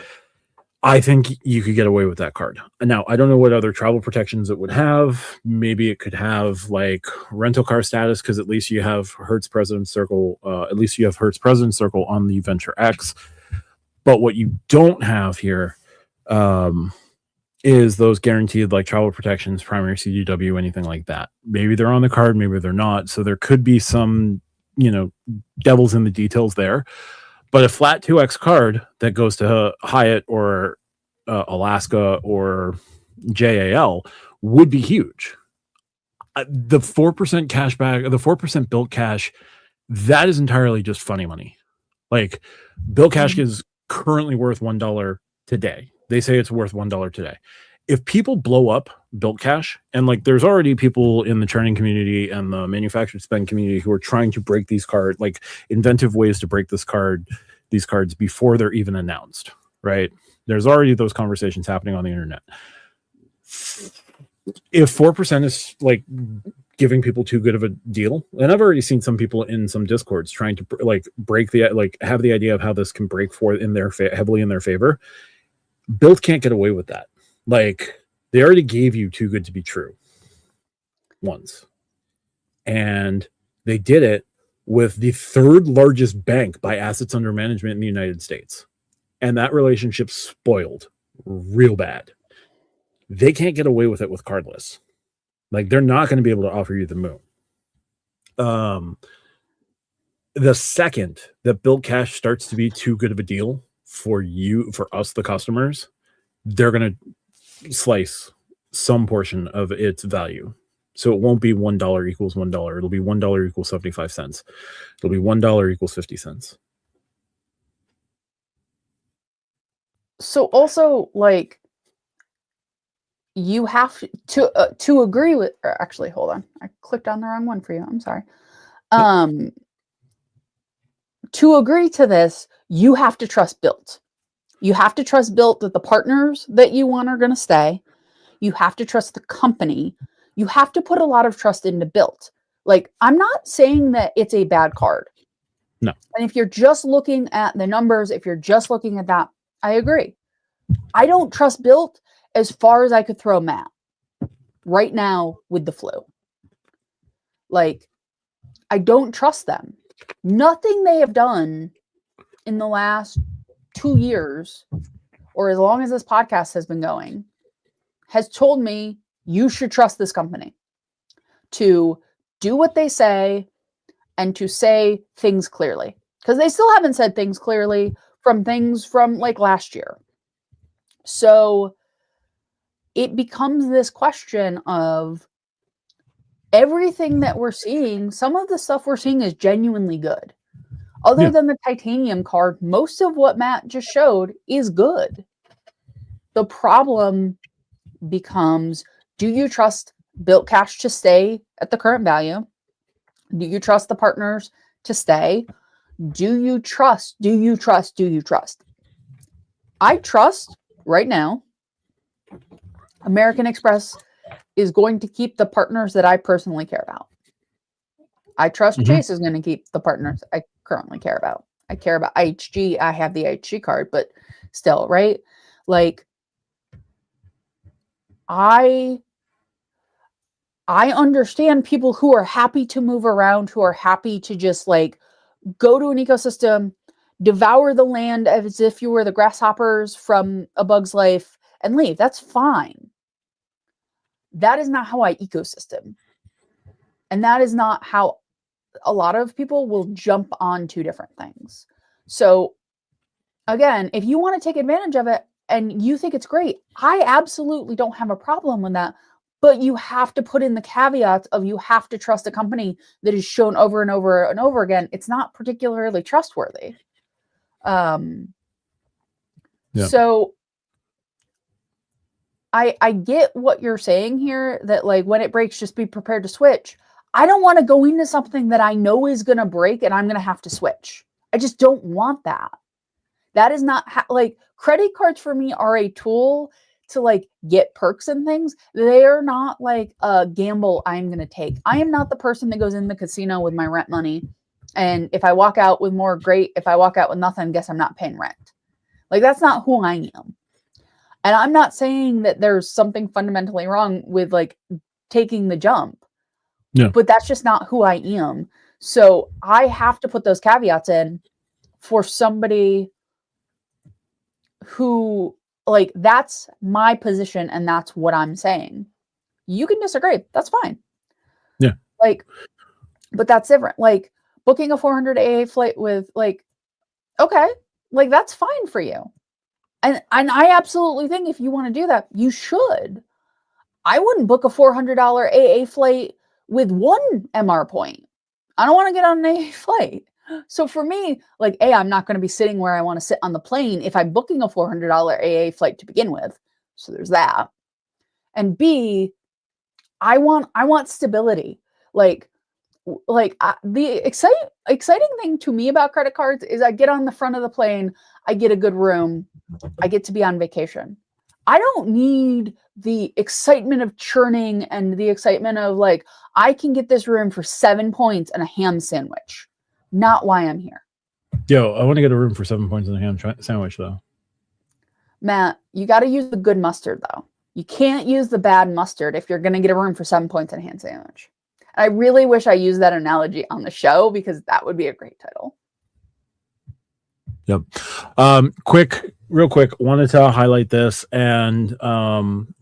I think you could get away with that card. Now, I don't know what other travel protections it would have. Maybe it could have like rental car status, because at least you have Hertz President Circle. At least you have Hertz President Circle on the Venture X. But what you don't have here is those guaranteed like travel protections, primary CDW, anything like that. Maybe they're on the card, maybe they're not. So there could be some, you know, devils in the details there. But a flat 2x card that goes to Hyatt or Alaska or JAL would be huge. The 4% cashback, the 4% BILT cash, that is entirely just funny money. Like Bill Cash is currently worth $1 today. They say it's worth $1 today. If people blow up Bilt Cash, and like there's already people in the churning community and the manufactured spend community who are trying to break these cards, like inventive ways to break these cards before they're even announced, right? There's already those conversations happening on the internet. If 4% is like giving people too good of a deal, and I've already seen some people in some discords trying to like break the, like have the idea of how this can break for in their heavily in their favor. Bilt can't get away with that. Like they already gave you too good to be true once, and they did it with the third largest bank by assets under management in the United States, and that relationship spoiled real bad. They can't get away with it with cardless. Like they're not going to be able to offer you the moon. The second that Bilt Cash starts to be too good of a deal for you, for us, the customers, they're going to slice some portion of its value. So it won't be $1 equals $1. It'll be $1 equals 75 cents. It'll be $1 equals 50 cents. So also, like, you have to agree with, or actually, hold on. I clicked on the wrong one for you. I'm sorry. To agree to this, you have to trust Bilt. You have to trust Bilt that the partners that you want are going to stay. You have to trust the company. You have to put a lot of trust into Bilt. Like, I'm not saying that it's a bad card. No. And if you're just looking at the numbers, if you're just looking at that, I agree. I don't trust Bilt as far as I could throw Matt right now with the flu. Like, I don't trust them. Nothing they have done in the last 2 years, or as long as this podcast has been going, has told me you should trust this company to do what they say and to say things clearly. Because they still haven't said things clearly from like last year. So it becomes this question of everything that we're seeing. Some of the stuff we're seeing is genuinely good. Other than the titanium card, most of what Matt just showed is good. The problem becomes, do you trust Bilt Cash to stay at the current value? Do you trust the partners to stay? Do you trust? I trust right now American Express is going to keep the partners that I personally care about. I trust Chase is going to keep the partners I currently care about. I care about IHG. I have the IHG card, but still, right? Like, I understand people who are happy to move around, who are happy to just like go to an ecosystem, devour the land as if you were the grasshoppers from A Bug's Life and leave. That's fine. That is not how I ecosystem. And that is not how a lot of people will jump on to different things. So again, if you want to take advantage of it and you think it's great, I absolutely don't have a problem with that. But you have to put in the caveats of you have to trust a company that is shown over and over and over again. It's not particularly trustworthy. So I get what you're saying here, that like when it breaks, just be prepared to switch. I don't want to go into something that I know is going to break and I'm going to have to switch. I just don't want that. That is not like credit cards for me are a tool to like get perks and things. They are not like a gamble I'm going to take. I am not the person that goes in the casino with my rent money. And if I walk out with more, great. If I walk out with nothing, guess I'm not paying rent. Like, that's not who I am. And I'm not saying that there's something fundamentally wrong with like taking the jump. Yeah. But that's just not who I am. So I have to put those caveats in for somebody who, like, that's my position and that's what I'm saying. You can disagree. That's fine. Yeah. Like, but that's different. Like, booking a 400 AA flight with, like, okay, like, that's fine for you. And I absolutely think if you want to do that, you should. I wouldn't book a $400 AA flight with one MR point. I don't want to get on an AA flight. So for me, like, A, I'm not going to be sitting where I want to sit on the plane if I'm booking a $400 AA flight to begin with. So there's that. And B, I want stability. Like the exciting thing to me about credit cards is I get on the front of the plane, I get a good room, I get to be on vacation. I don't need the excitement of churning and the excitement of like, I can get this room for 7 points and a ham sandwich. Not why I'm here. Yo, I want to get a room for 7 points and a ham sandwich though. Matt, you got to use the good mustard though. You can't use the bad mustard if you're going to get a room for 7 points and a ham sandwich. And I really wish I used that analogy on the show because that would be a great title. Yep. Real quick, wanted to highlight this and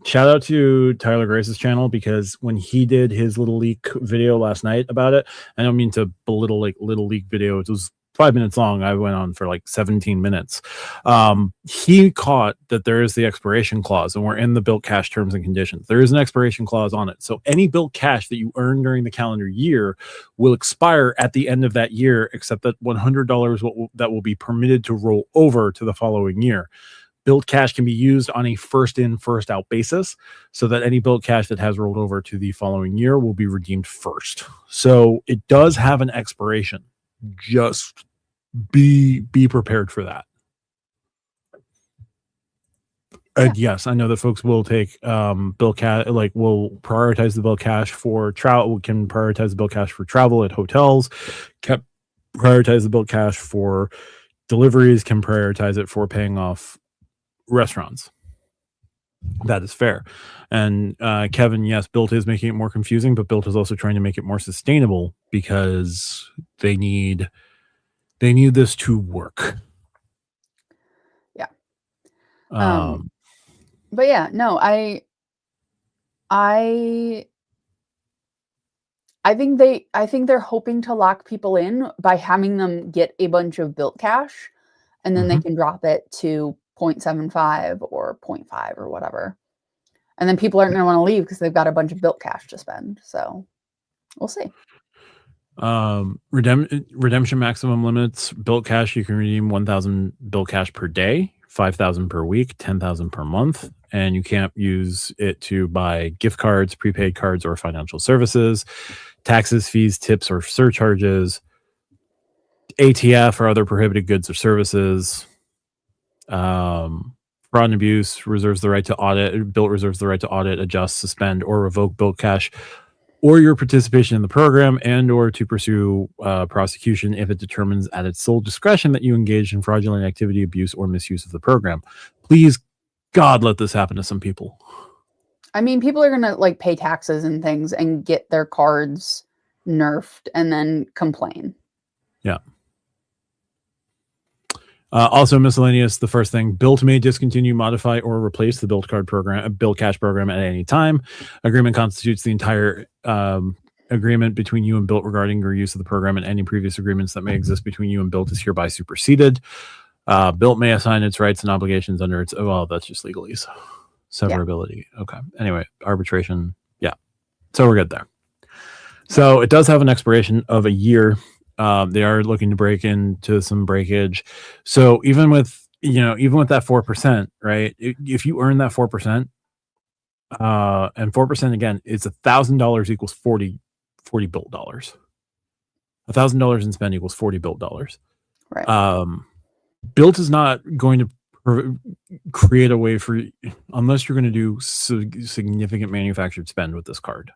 shout out to Tyler Grace's channel, because when he did his Little League video last night about it, I don't mean to belittle like Little League video. It was 5 minutes long. I went on for like 17 minutes. He caught that there is the expiration clause, and we're in the BILT cash terms and conditions. There is an expiration clause on it. So any BILT cash that you earn during the calendar year will expire at the end of that year, except that $100 that will be permitted to roll over to the following year. BILT cash can be used on a first in, first out basis, so that any BILT cash that has rolled over to the following year will be redeemed first. So it does have an expiration. Just be prepared for that. And yes, I know that folks will take BILT cash, like will prioritize the BILT cash for travel, can prioritize the BILT cash for travel at hotels, can prioritize the BILT cash for deliveries, can prioritize it for paying off restaurants. That is fair. And Kevin, yes, BILT is making it more confusing, but BILT is also trying to make it more sustainable because they need this to work. Yeah. But yeah, no, I think they're hoping to lock people in by having them get a bunch of BILT cash, and then they can drop it to 0.75 or 0.5 or whatever. And then people aren't going to want to leave because they've got a bunch of BILT cash to spend. So we'll see. Redemption maximum limits: BILT cash, you can redeem 1,000 BILT cash per day, 5,000 per week, 10,000 per month, and you can't use it to buy gift cards, prepaid cards, or financial services, taxes, fees, tips, or surcharges, ATF or other prohibited goods or services. Fraud and abuse reserves the right to audit. BILT reserves the right to audit, adjust, suspend, or revoke BILT cash or your participation in the program, and or to pursue prosecution if it determines at its sole discretion that you engaged in fraudulent activity, abuse, or misuse of the program. Please, God, let this happen to some people. I mean, people are going to like pay taxes and things and get their cards nerfed and then complain. Yeah. Also miscellaneous, the first thing, BILT may discontinue, modify, or replace the BILT card program, BILT cash program at any time. Agreement constitutes the entire agreement between you and BILT regarding your use of the program, and any previous agreements that may exist between you and BILT is hereby superseded. BILT may assign its rights and obligations under its, well, that's just legalese. Severability. Yeah. Okay. Anyway, arbitration. Yeah. So we're good there. So it does have an expiration of a year. They are looking to break into some breakage. So even with that 4%, right? If you earn that 4%, and 4% again, it's $1,000 equals 40 BILT dollars. $1,000 in spend equals 40 BILT dollars. Right. BILT is not going to create a way for, unless you're going to do significant manufactured spend with this card.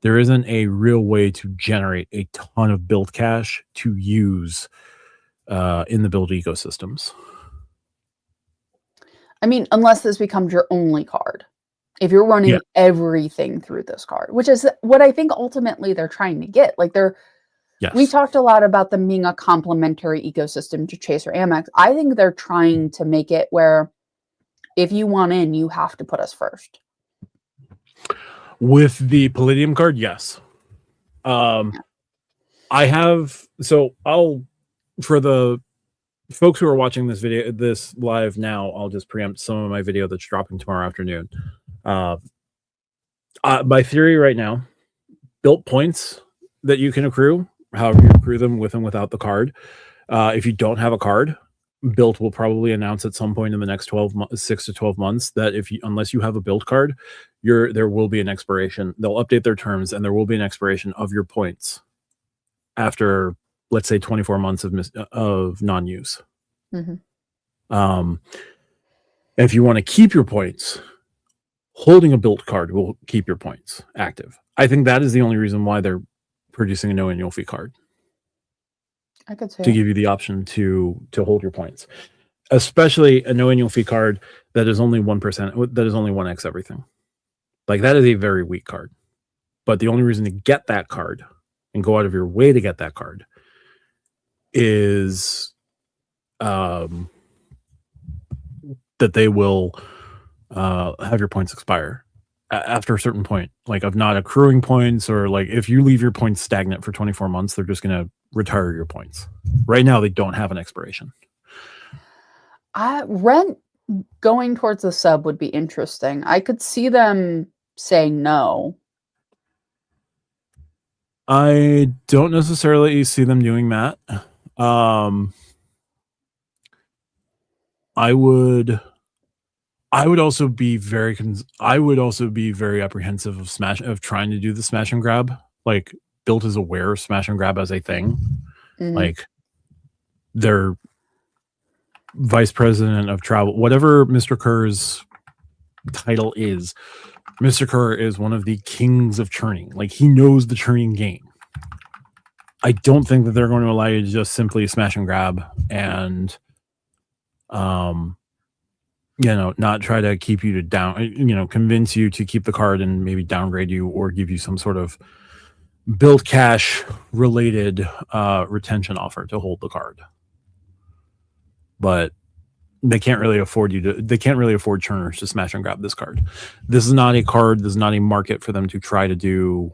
There isn't a real way to generate a ton of BILT cash to use in the BILT ecosystems. I mean, unless this becomes your only card. If you're running everything through this card, which is what I think ultimately they're trying to get. Like we talked a lot about them being a complementary ecosystem to Chase or Amex. I think they're trying to make it where if you want in, you have to put us first. With the Palladium card, yes. For the folks who are watching this live now, I'll just preempt some of my video that's dropping tomorrow afternoon. By theory right now, BILT points that you can accrue however you accrue them with and without the card. If you don't have a card, BILT will probably announce at some point in the next 6 to 12 months that unless you have a BILT card, there will be an expiration. They'll update their terms, and there will be an expiration of your points after, let's say, 24 months of non-use. If you want to keep your points, holding a BILT card will keep your points active. I think that is the only reason why they're producing a no annual fee card. I could say to give you the option to hold your points, especially a no annual fee card that is only 1%, that is only 1x everything. Like, that is a very weak card. But the only reason to get that card and go out of your way to get that card is that they will have your points expire after a certain point, like of not accruing points, or like if you leave your points stagnant for 24 months, they're just going to retire your points. Right now, they don't have an expiration. Rent going towards the sub would be interesting. I could see them saying no. I don't necessarily see them doing that. I would also be very apprehensive of trying to do the smash and grab. Like, BILT is aware of smash and grab as a thing. Like, their vice president of travel, whatever Mr. Kerr's title is, Mr. Kerr is one of the kings of churning. Like, he knows the churning game. I don't think that they're going to allow you to just simply smash and grab and not try to keep you to convince you to keep the card and maybe downgrade you or give you some sort of BILT cash related retention offer to hold the card. But they can't really afford churners to smash and grab this card. This is not a card, this is not a market for them to try to do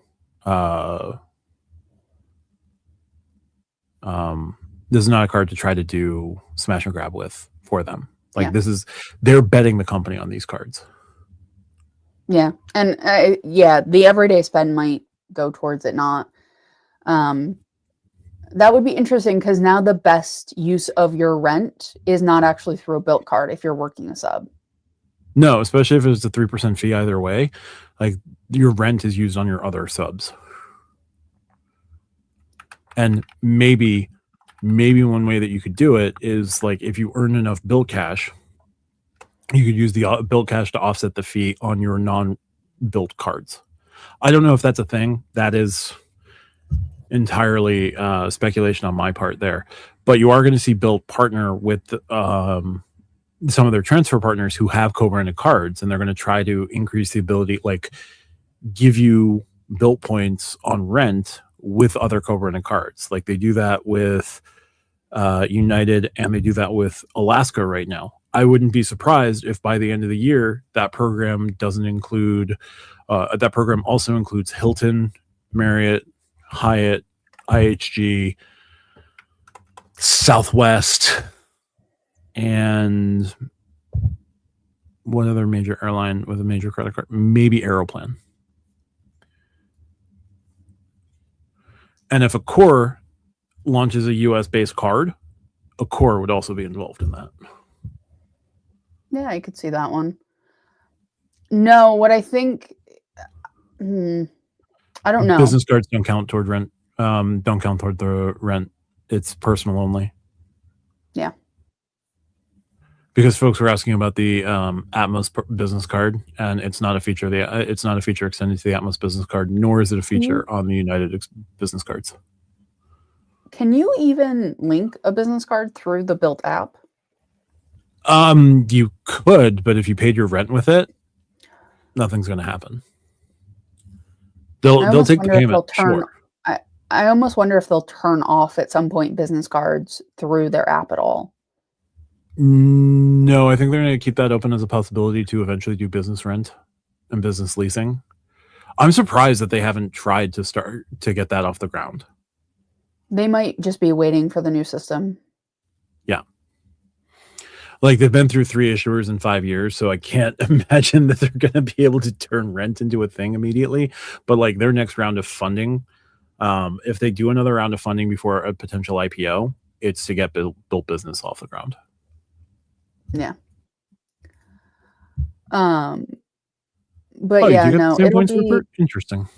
this is not a card to try to do smash and grab with for them. Like, they're betting the company on these cards. Yeah. And the everyday spend might go towards it not. That would be interesting, because now the best use of your rent is not actually through a BILT card if you're working a sub. No, especially if it's a 3% fee either way. Like, your rent is used on your other subs. And maybe one way that you could do it is, like, if you earn enough BILT cash, you could use the BILT cash to offset the fee on your non-BILT cards. I don't know if that's a thing. That is entirely speculation on my part there. But you are going to see BILT partner with some of their transfer partners who have co-branded cards, and they're going to try to increase the ability, like, give you BILT points on rent with other co-branded cards. Like, they do that with United, and they do that with Alaska right now. I wouldn't be surprised if by the end of the year that program doesn't include that program also includes Hilton, Marriott, Hyatt, IHG, Southwest, and one other major airline with a major credit card, maybe Aeroplan. And if Accor launches a US-based card, Accor would also be involved in that. Yeah, I could see that one. No, what I think, I don't know. Business cards don't count toward rent. Don't count toward the rent. It's personal only. Yeah. Because folks were asking about the Atmos business card, and it's not a feature. It's not a feature extended to the Atmos business card, nor is it a feature on the United business cards. Can you even link a business card through the BILT app? You could, but if you paid your rent with it, nothing's going to happen. They'll take the payment. Sure. I almost wonder if they'll turn off at some point business cards through their app at all. No, I think they're going to keep that open as a possibility to eventually do business rent and business leasing. I'm surprised that they haven't tried to start to get that off the ground. They might just be waiting for the new system. Yeah. Like, they've been through 3 issuers in 5 years, so I can't imagine that they're going to be able to turn rent into a thing immediately. But, like, their next round of funding If they do another round of funding before a potential IPO, it's to get built business off the ground. Yeah. But yeah, no, it'll be interesting.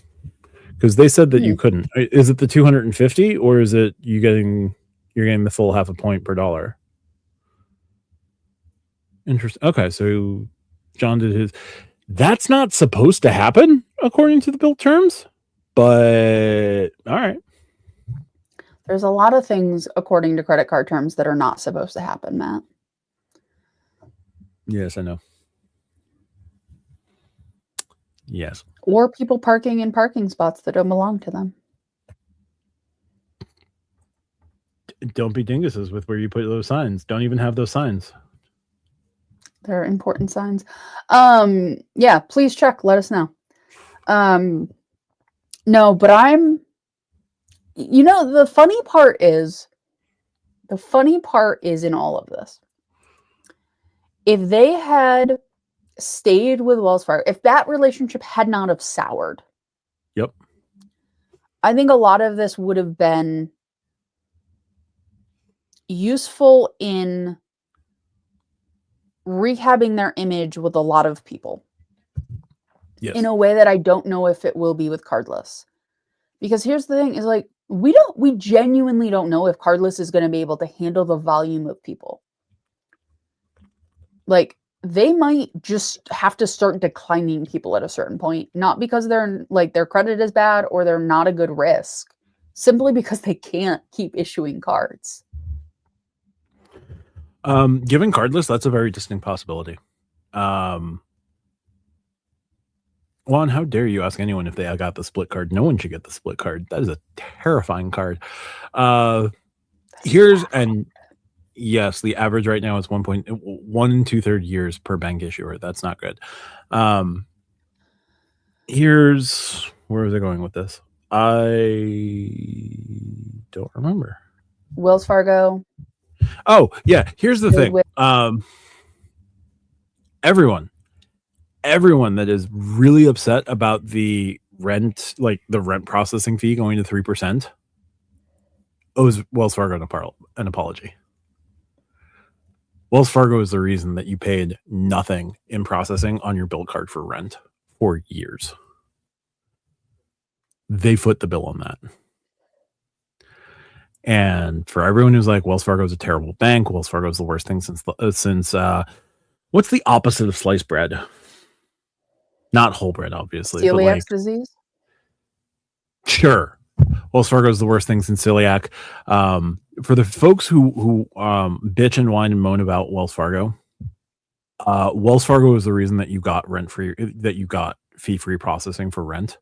Because they said that you couldn't. Is it the 250 or is it you're getting the full half a point per dollar? Interesting. Okay, so John did his. That's not supposed to happen according to the BILT terms, but all right. There's a lot of things according to credit card terms that are not supposed to happen, Matt. Yes, I know. Yes. Or people parking in parking spots that don't belong to them. Don't be dinguses with where you put those signs. Don't even have those signs. They're important signs. Yeah, please check. Let us know. No, but the funny part is in all of this, if they had stayed with Wells Fargo, if that relationship had not have soured, yep, I think a lot of this would have been useful in rehabbing their image with a lot of people. Yes. In a way that I don't know if it will be with cardless. Because here's the thing is like, we genuinely don't know if cardless is going to be able to handle the volume of people. Like, they might just have to start declining people at a certain point, not because their credit is bad or they're not a good risk, simply because they can't keep issuing cards. Given cardless, that's a very distinct possibility. Juan, how dare you ask anyone if they got the split card? No one should get the split card. That is a terrifying card. Yes, the average right now is 1.1 2/3 years per bank issuer. That's not good. Here's where was I going with this? I don't remember. Wells Fargo. Oh, yeah. Here's the thing. Everyone that is really upset about the rent, like the rent processing fee going to 3%, owes Wells Fargo an apology. Wells Fargo is the reason that you paid nothing in processing on your BILT card for rent for years. They foot the bill on that. And for everyone who's like, Wells Fargo is a terrible bank, Wells Fargo is the worst thing since what's the opposite of sliced bread? Not whole bread, obviously. Celiac disease? Sure. Wells Fargo is the worst thing since celiac. For the folks who bitch and whine and moan about Wells Fargo is the reason that you got fee-free processing for rent.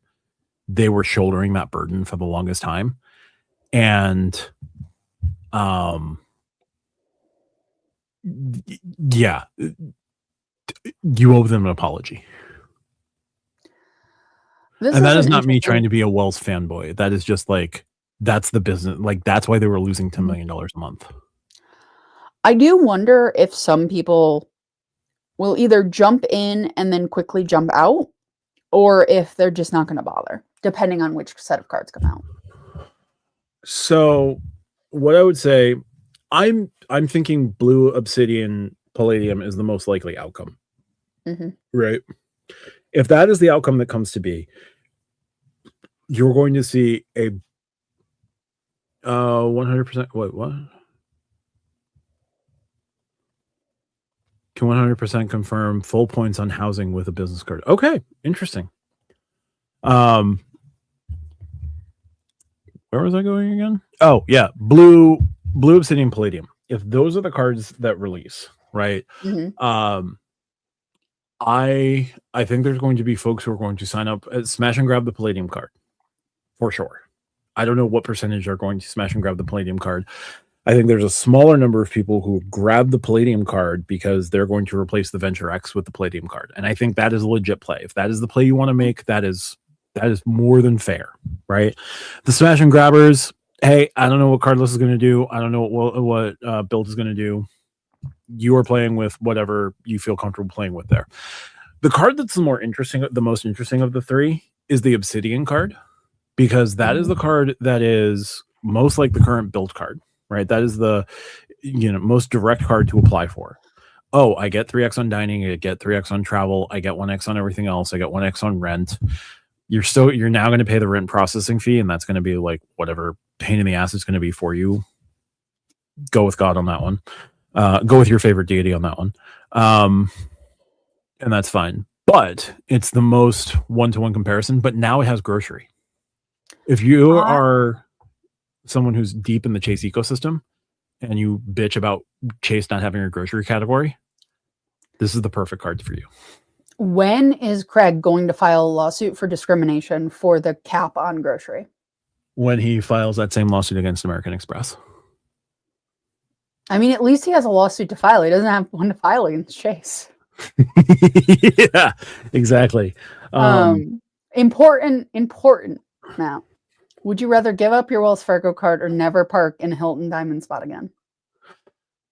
They were shouldering that burden for the longest time. And yeah, you owe them an apology. And that is not me trying to be a Wells fanboy. That is just like, that's the business. Like, that's why they were losing $10 million a month. I do wonder if some people will either jump in and then quickly jump out, or if they're just not going to bother, depending on which set of cards come out. So what I would say, I'm thinking blue, obsidian, palladium is the most likely outcome. Mm-hmm. Right? If that is the outcome that comes to be, you're going to see a 100%. Wait, what? Can 100% confirm full points on housing with a business card? Okay, interesting. Where was I going again? Oh, yeah. Blue, obsidian, palladium. If those are the cards that release, right? Mm-hmm. I think there's going to be folks who are going to sign up, smash and grab the palladium card for sure. I don't know what percentage are going to smash and grab the palladium card. I think there's a smaller number of people who grab the palladium card because they're going to replace the Venture X with the palladium card. And I think that is a legit play. If that is the play you want to make, that is more than fair, right? The smash and grabbers, hey, I don't know what cardless is going to do. I don't know what BILT is going to do. You are playing with whatever you feel comfortable playing with there. The card that's the most interesting of the three is the obsidian card. because that is the card that is most like the current BILT card, right? That is the most direct card to apply for. Oh, I get 3x on dining, I get 3x on travel, I get 1x on everything else, I get 1x on rent. You're now going to pay the rent processing fee, and that's going to be like whatever pain in the ass it's going to be for you. Go with God on that one. Go with your favorite deity on that one. And that's fine. But it's the most one-to-one comparison, but now it has grocery. If you are someone who's deep in the Chase ecosystem and you bitch about Chase not having a grocery category, this is the perfect card for you. When is Craig going to file a lawsuit for discrimination for the cap on grocery? When he files that same lawsuit against American Express. I mean, at least he has a lawsuit to file. He doesn't have one to file against Chase. Yeah, exactly. Important now. Would you rather give up your Wells Fargo card or never park in a Hilton Diamond Spot again?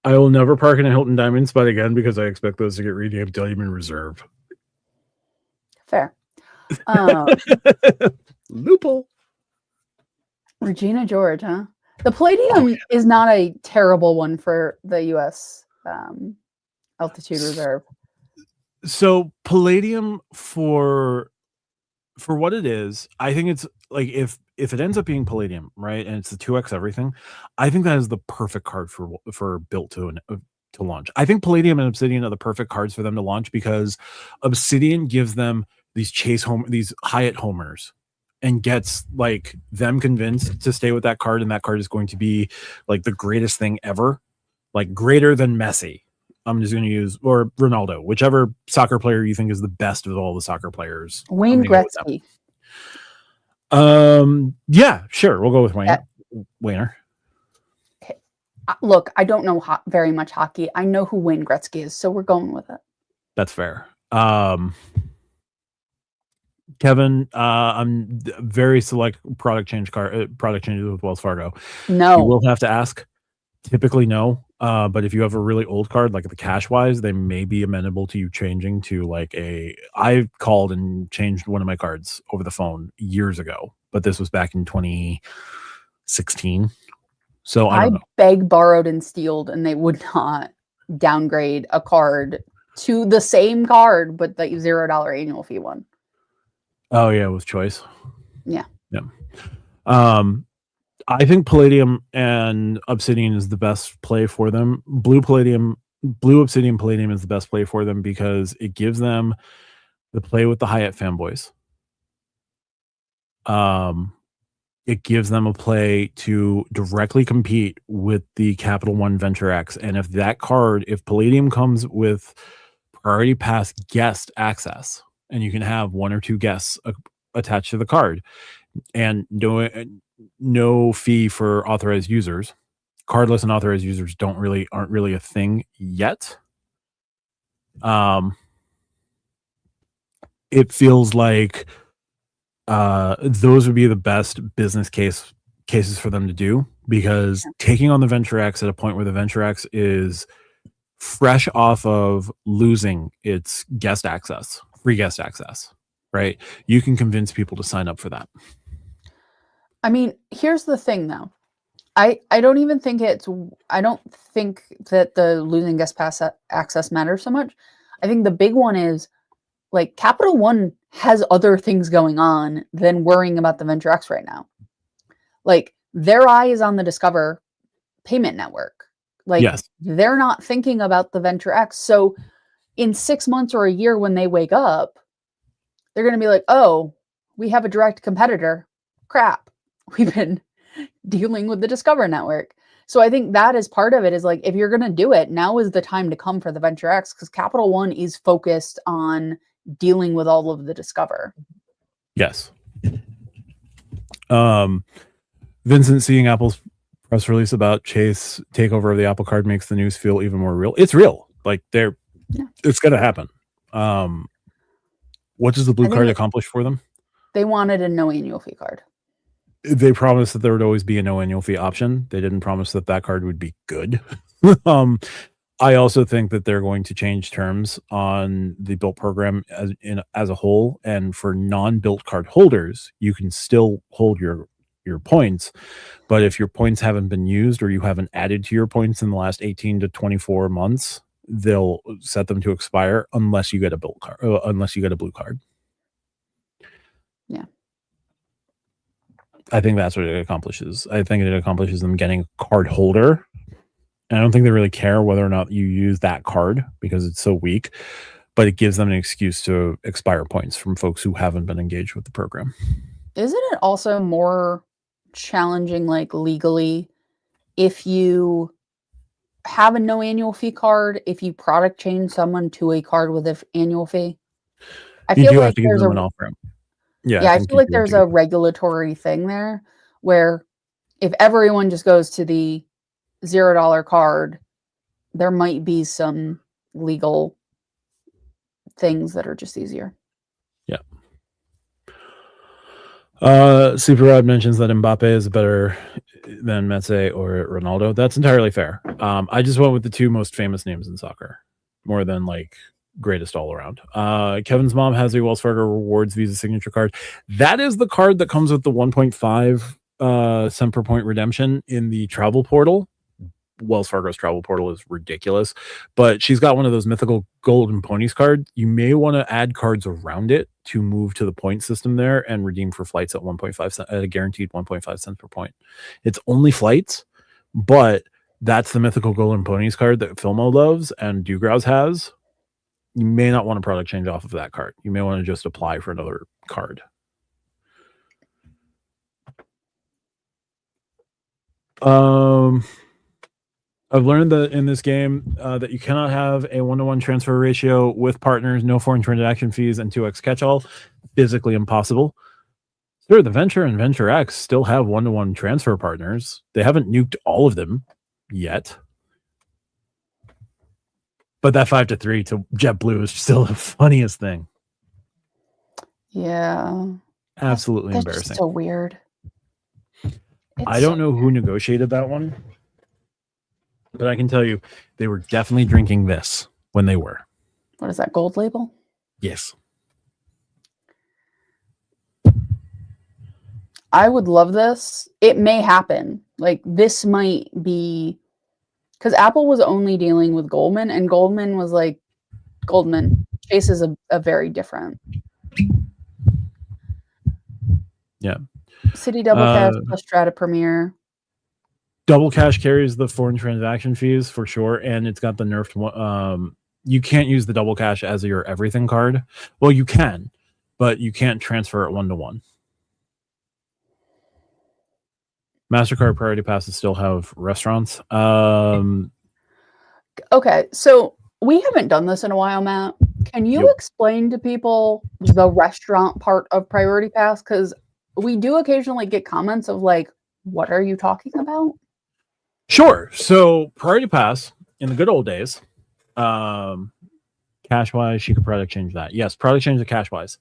I will never park in a Hilton Diamond Spot again because I expect those to get renamed Diamond Reserve. Fair. Loophole. Regina George, huh? The Palladium is not a terrible one for the U.S. Altitude Reserve. So Palladium for what it is, I think it's like if it ends up being Palladium, right, and it's the 2x everything, I think that is the perfect card for BILT to launch. I think Palladium and Obsidian are the perfect cards for them to launch because Obsidian gives them these these Hyatt homers and gets like them convinced to stay with that card, and that card is going to be like the greatest thing ever, like greater than Messi. I'm just going to use, or Ronaldo, whichever soccer player you think is the best of all the soccer players. Wayne Gretzky. Yeah, sure. We'll go with Wayne. Wayner. Okay. Look, I don't know very much hockey. I know who Wayne Gretzky is, so we're going with it. That's fair. Kevin, I'm very select product changes with Wells Fargo. No. You will have to ask. Typically, no. But if you have a really old card, like the cash wise, they may be amenable to you changing to like I called and changed one of my cards over the phone years ago, but this was back in 2016. So I begged, borrowed, and stealed, and they would not downgrade a card to the same card, but the $0 annual fee one. Oh yeah, with choice. Yeah. Yeah. I think Palladium and Obsidian is the best play for them. Blue Obsidian Palladium is the best play for them because it gives them the play with the Hyatt fanboys. It gives them a play to directly compete with the Capital One Venture X. And if Palladium comes with priority pass guest access, and you can have one or two guests attached to the card, and no fee for authorized users. Cardless and authorized users aren't really a thing yet. It feels like those would be the best business cases for them to do, because taking on the Venture X at a point where the Venture X is fresh off of losing its free guest access, right? You can convince people to sign up for that. I mean, here's the thing though. I don't think that the losing guest pass access matters so much. I think the big one is like Capital One has other things going on than worrying about the Venture X right now. Like their eye is on the Discover payment network. Like they're not thinking about the Venture X. So in 6 months or a year when they wake up, they're going to be like, oh, we have a direct competitor. Crap. We've been dealing with the Discover network. So I think that is part of it, is like, if you're going to do it, now is the time to come for the Venture X, because Capital One is focused on dealing with all of the Discover. Yes. Vincent, seeing Apple's press release about Chase takeover of the Apple Card makes the news feel even more real. It's real. Like it's going to happen. What does the blue card accomplish for them? They wanted a no annual fee card. They promised that there would always be a no annual fee option. They didn't promise that card would be good. I also think that they're going to change terms on the BILT program as a whole, and for non-BILT card holders, you can still hold your points, but if your points haven't been used or you haven't added to your points in the last 18 to 24 months, they'll set them to expire unless you get a BILT card, unless you get a blue card. Yeah. I think that's what it accomplishes. I think it accomplishes them getting a card holder. And I don't think they really care whether or not you use that card because it's so weak, but it gives them an excuse to expire points from folks who haven't been engaged with the program. Isn't it also more challenging, like legally, if you have a no annual fee card, if you product change someone to a card with an annual fee? I You feel do like have to give there's them a an off-ramp. yeah, I feel like there's a regulatory thing there where if everyone just goes to the $0 card, there might be some legal things that are just easier. Yeah. Super Rod mentions that Mbappe is better than Messi or Ronaldo. That's entirely fair. I just went with the two most famous names in soccer, more than like greatest all around. Kevin's mom has a Wells Fargo Rewards Visa signature card. That is the card that comes with the 1.5 cent per point redemption in the travel portal. Wells Fargo's travel portal is ridiculous, but she's got one of those mythical golden ponies cards. You may want to add cards around it to move to the point system there and redeem for flights at 1.5 cents, at a guaranteed 1.5 cents per point. It's only flights, but that's the mythical golden ponies card that Filmo loves and Dugrouse has. You may not want to product change off of that card. You may want to just apply for another card. I've learned that in this game that you cannot have a 1-to-1 transfer ratio with partners, no foreign transaction fees, and 2x catch-all. Physically impossible. Sure, the Venture and Venture X still have 1-to-1 transfer partners. They haven't nuked all of them yet. But that 5-3 to JetBlue is still the funniest thing. Yeah. Absolutely That's embarrassing. so weird. I don't know who negotiated that one. But I can tell you, they were definitely drinking this when they were. What is that, gold label? Yes. I would love this. It may happen. Like, this might be... Because Apple was only dealing with Goldman, and Goldman was like, Goldman. Chase is a very different. Yeah. City Double Cash plus Strata Premier. Double Cash carries the foreign transaction fees for sure, and it's got the nerfed one. You can't use the Double Cash as your everything card. Well, you can, but you can't transfer it 1-to-1. MasterCard Priority Passes still have restaurants. Okay, so we haven't done this in a while, Matt. Can you explain to people the restaurant part of Priority Pass? Because we do occasionally get comments of like, what are you talking about? Sure. So Priority Pass in the good old days, Cashwise, she could product change that. Yes, product change to Cashwise.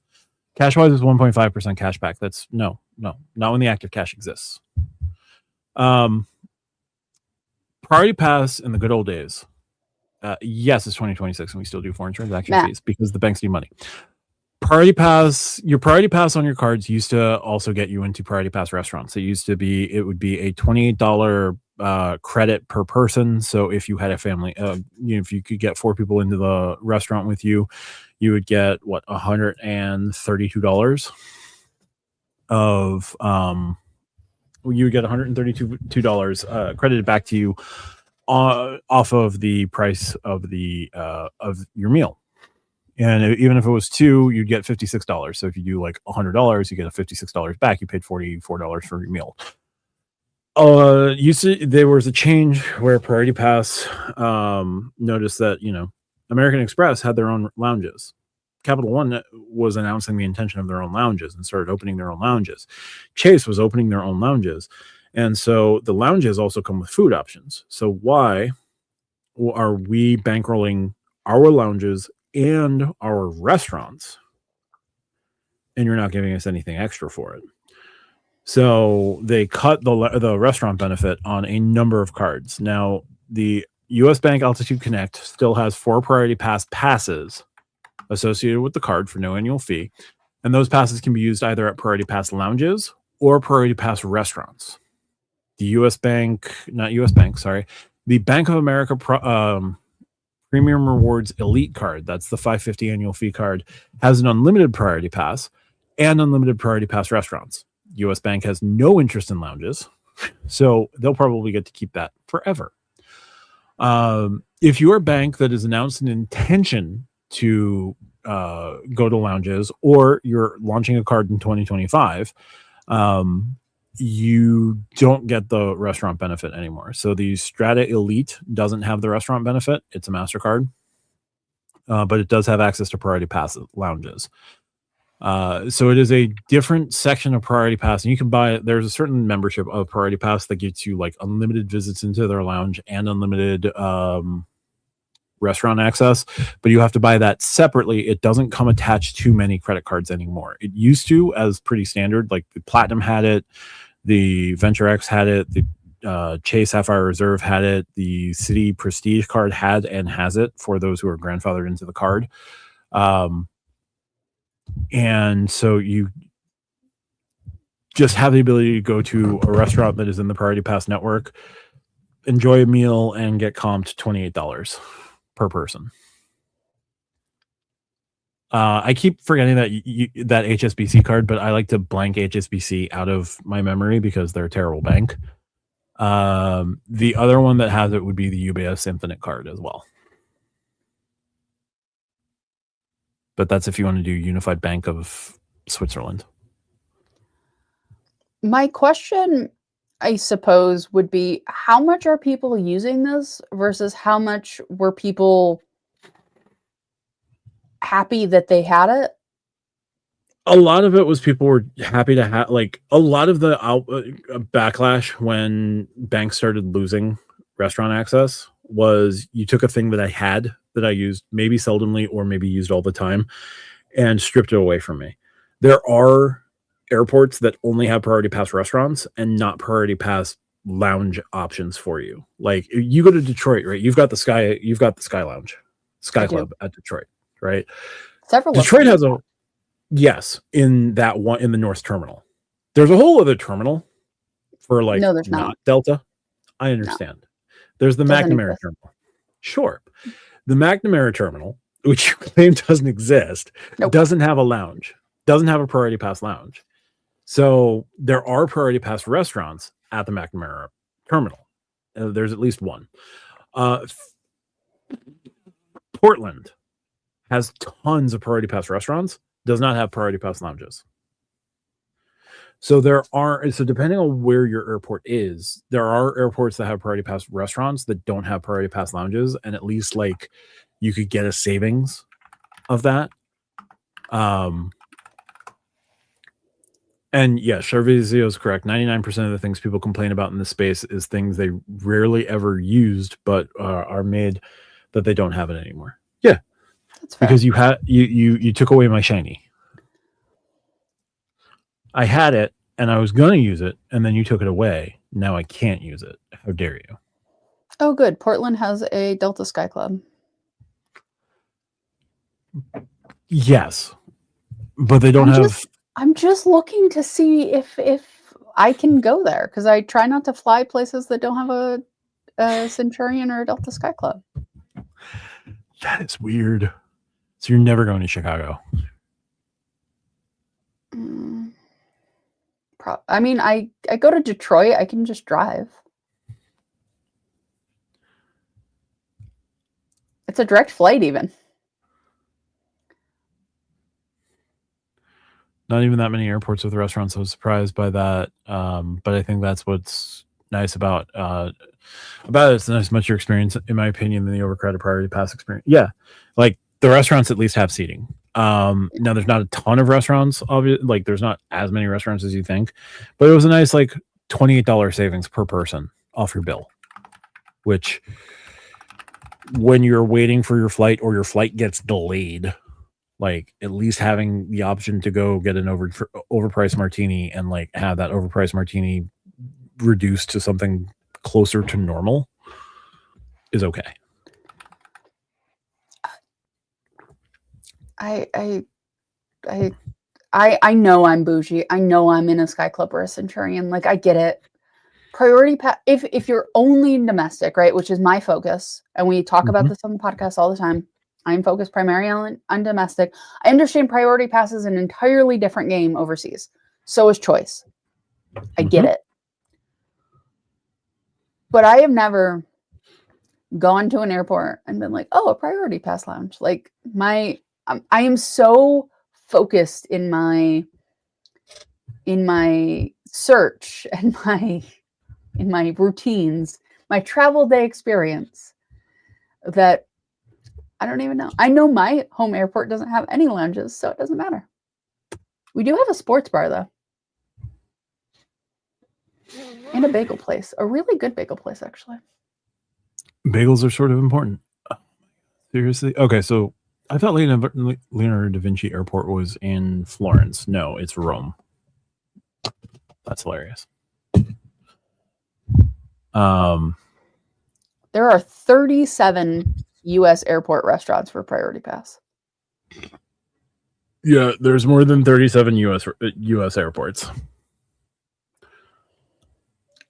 Cashwise is 1.5% cash back. That's no, not when the active cash exists. Priority Pass in the good old days. Yes, it's 2026 and we still do foreign transaction fees because the banks need money. Priority Pass, your Priority Pass on your cards used to also get you into Priority Pass restaurants. It would be a $28 credit per person. So if you had a family, if you could get 4 people into the restaurant with you, you would get what, $132 of you would get $132 credited back to you off of the price of the of your meal. And even if it was 2, you'd get $56. So if you do like $100, you get a $56 back. You paid $44 for your meal. There was a change where Priority Pass noticed that, American Express had their own lounges. Capital One was announcing the intention of their own lounges and started opening their own lounges. Chase was opening their own lounges. And so the lounges also come with food options. So why are we bankrolling our lounges and our restaurants, and you're not giving us anything extra for it? So they cut the restaurant benefit on a number of cards. Now, the US Bank Altitude Connect still has 4 Priority Pass passes associated with the card for no annual fee. And those passes can be used either at Priority Pass lounges or Priority Pass restaurants. The US Bank, not US Bank, sorry, the Bank of America Premium Rewards Elite card, that's the $550 annual fee card, has an unlimited Priority Pass and unlimited Priority Pass restaurants. US Bank has no interest in lounges, so they'll probably get to keep that forever. If you're a bank that has announced an intention to go to lounges, or you're launching a card in 2025, you don't get the restaurant benefit anymore. So the Strata Elite doesn't have the restaurant benefit. It's a MasterCard, but it does have access to Priority Pass lounges. So it is a different section of Priority Pass, and you can buy it. There's a certain membership of Priority Pass that gets you like unlimited visits into their lounge and unlimited restaurant access, but you have to buy that separately. It doesn't come attached to many credit cards anymore. It used to, as pretty standard, like the Platinum had it, the Venture X had it, the Chase Sapphire Reserve had it, the Citi Prestige card had and has it for those who are grandfathered into the card. And so you just have the ability to go to a restaurant that is in the Priority Pass network, enjoy a meal, and get comped $28 per person. I keep forgetting that that HSBC card, but I like to blank HSBC out of my memory because they're a terrible bank. The other one that has it would be the UBS Infinite card as well. But that's if you want to do Unified Bank of Switzerland. My question, I suppose, would be how much are people using this versus how much were people happy that they had it? A lot of it was people were happy to have, like, a lot of the backlash when banks started losing restaurant access was you took a thing that I had that I used maybe seldomly or maybe used all the time and stripped it away from me. There are airports that only have Priority Pass restaurants and not Priority Pass lounge options for you. Like you go to Detroit, right? You've got the Sky Lounge, Sky Club at Detroit, right? Several. Detroit has a in that one in the North Terminal. There's a whole other terminal for like no, there's not Delta. I understand. No. There's the McNamara terminal. Sure. The McNamara terminal, which you claim doesn't exist, doesn't have a lounge, doesn't have a Priority Pass lounge. So there are Priority Pass restaurants at the McNamara terminal. There's at least one. Portland has tons of Priority Pass restaurants, does not have Priority Pass lounges. So depending on where your airport is, there are airports that have Priority Pass restaurants that don't have Priority Pass lounges, and at least like you could get a savings of that. And yeah, Charvezio is correct. 99% of the things people complain about in this space is things they rarely ever used, but are made that they don't have it anymore. Yeah, that's fair. Because you took away my shiny. I had it and I was going to use it, and then you took it away. Now I can't use it. How dare you? Oh, good. Portland has a Delta Sky Club. Yes, but they don't have. I'm just looking to see if I can go there because I try not to fly places that don't have a Centurion or a Delta Sky Club. That is weird. So you're never going to Chicago? I mean, I go to Detroit. I can just drive. It's a direct flight even. Not even that many airports with restaurants. I was surprised by that. But I think that's what's nice about it. It's not as much your experience, in my opinion, than the overcrowded Priority Pass experience. Yeah. Like the restaurants at least have seating. Now there's not a ton of restaurants, obviously, like there's not as many restaurants as you think, but it was a nice like $28 savings per person off your bill, which when you're waiting for your flight or your flight gets delayed, like at least having the option to go get an overpriced martini and like have that overpriced martini reduced to something closer to normal is okay. I know I'm bougie. I know I'm in a Sky Club or a Centurion. Like, I get it. Priority pass. If you're only domestic, right, which is my focus, and we talk about this on the podcast all the time. I'm focused primarily on domestic. I understand priority pass is an entirely different game overseas. So is choice. I get it. But I have never gone to an airport and been like, oh, a priority pass lounge. Like, I am so focused in my search and in my routines, my travel day experience, that I don't even know. I know my home airport doesn't have any lounges, so it doesn't matter. We do have a sports bar, though. And a bagel place. A really good bagel place, actually. Bagels are sort of important. Seriously? Okay, so I thought Leonardo da Vinci Airport was in Florence. No, it's Rome. That's hilarious. There are 37 U.S. airport restaurants for Priority Pass. Yeah, there's more than 37 U.S. airports.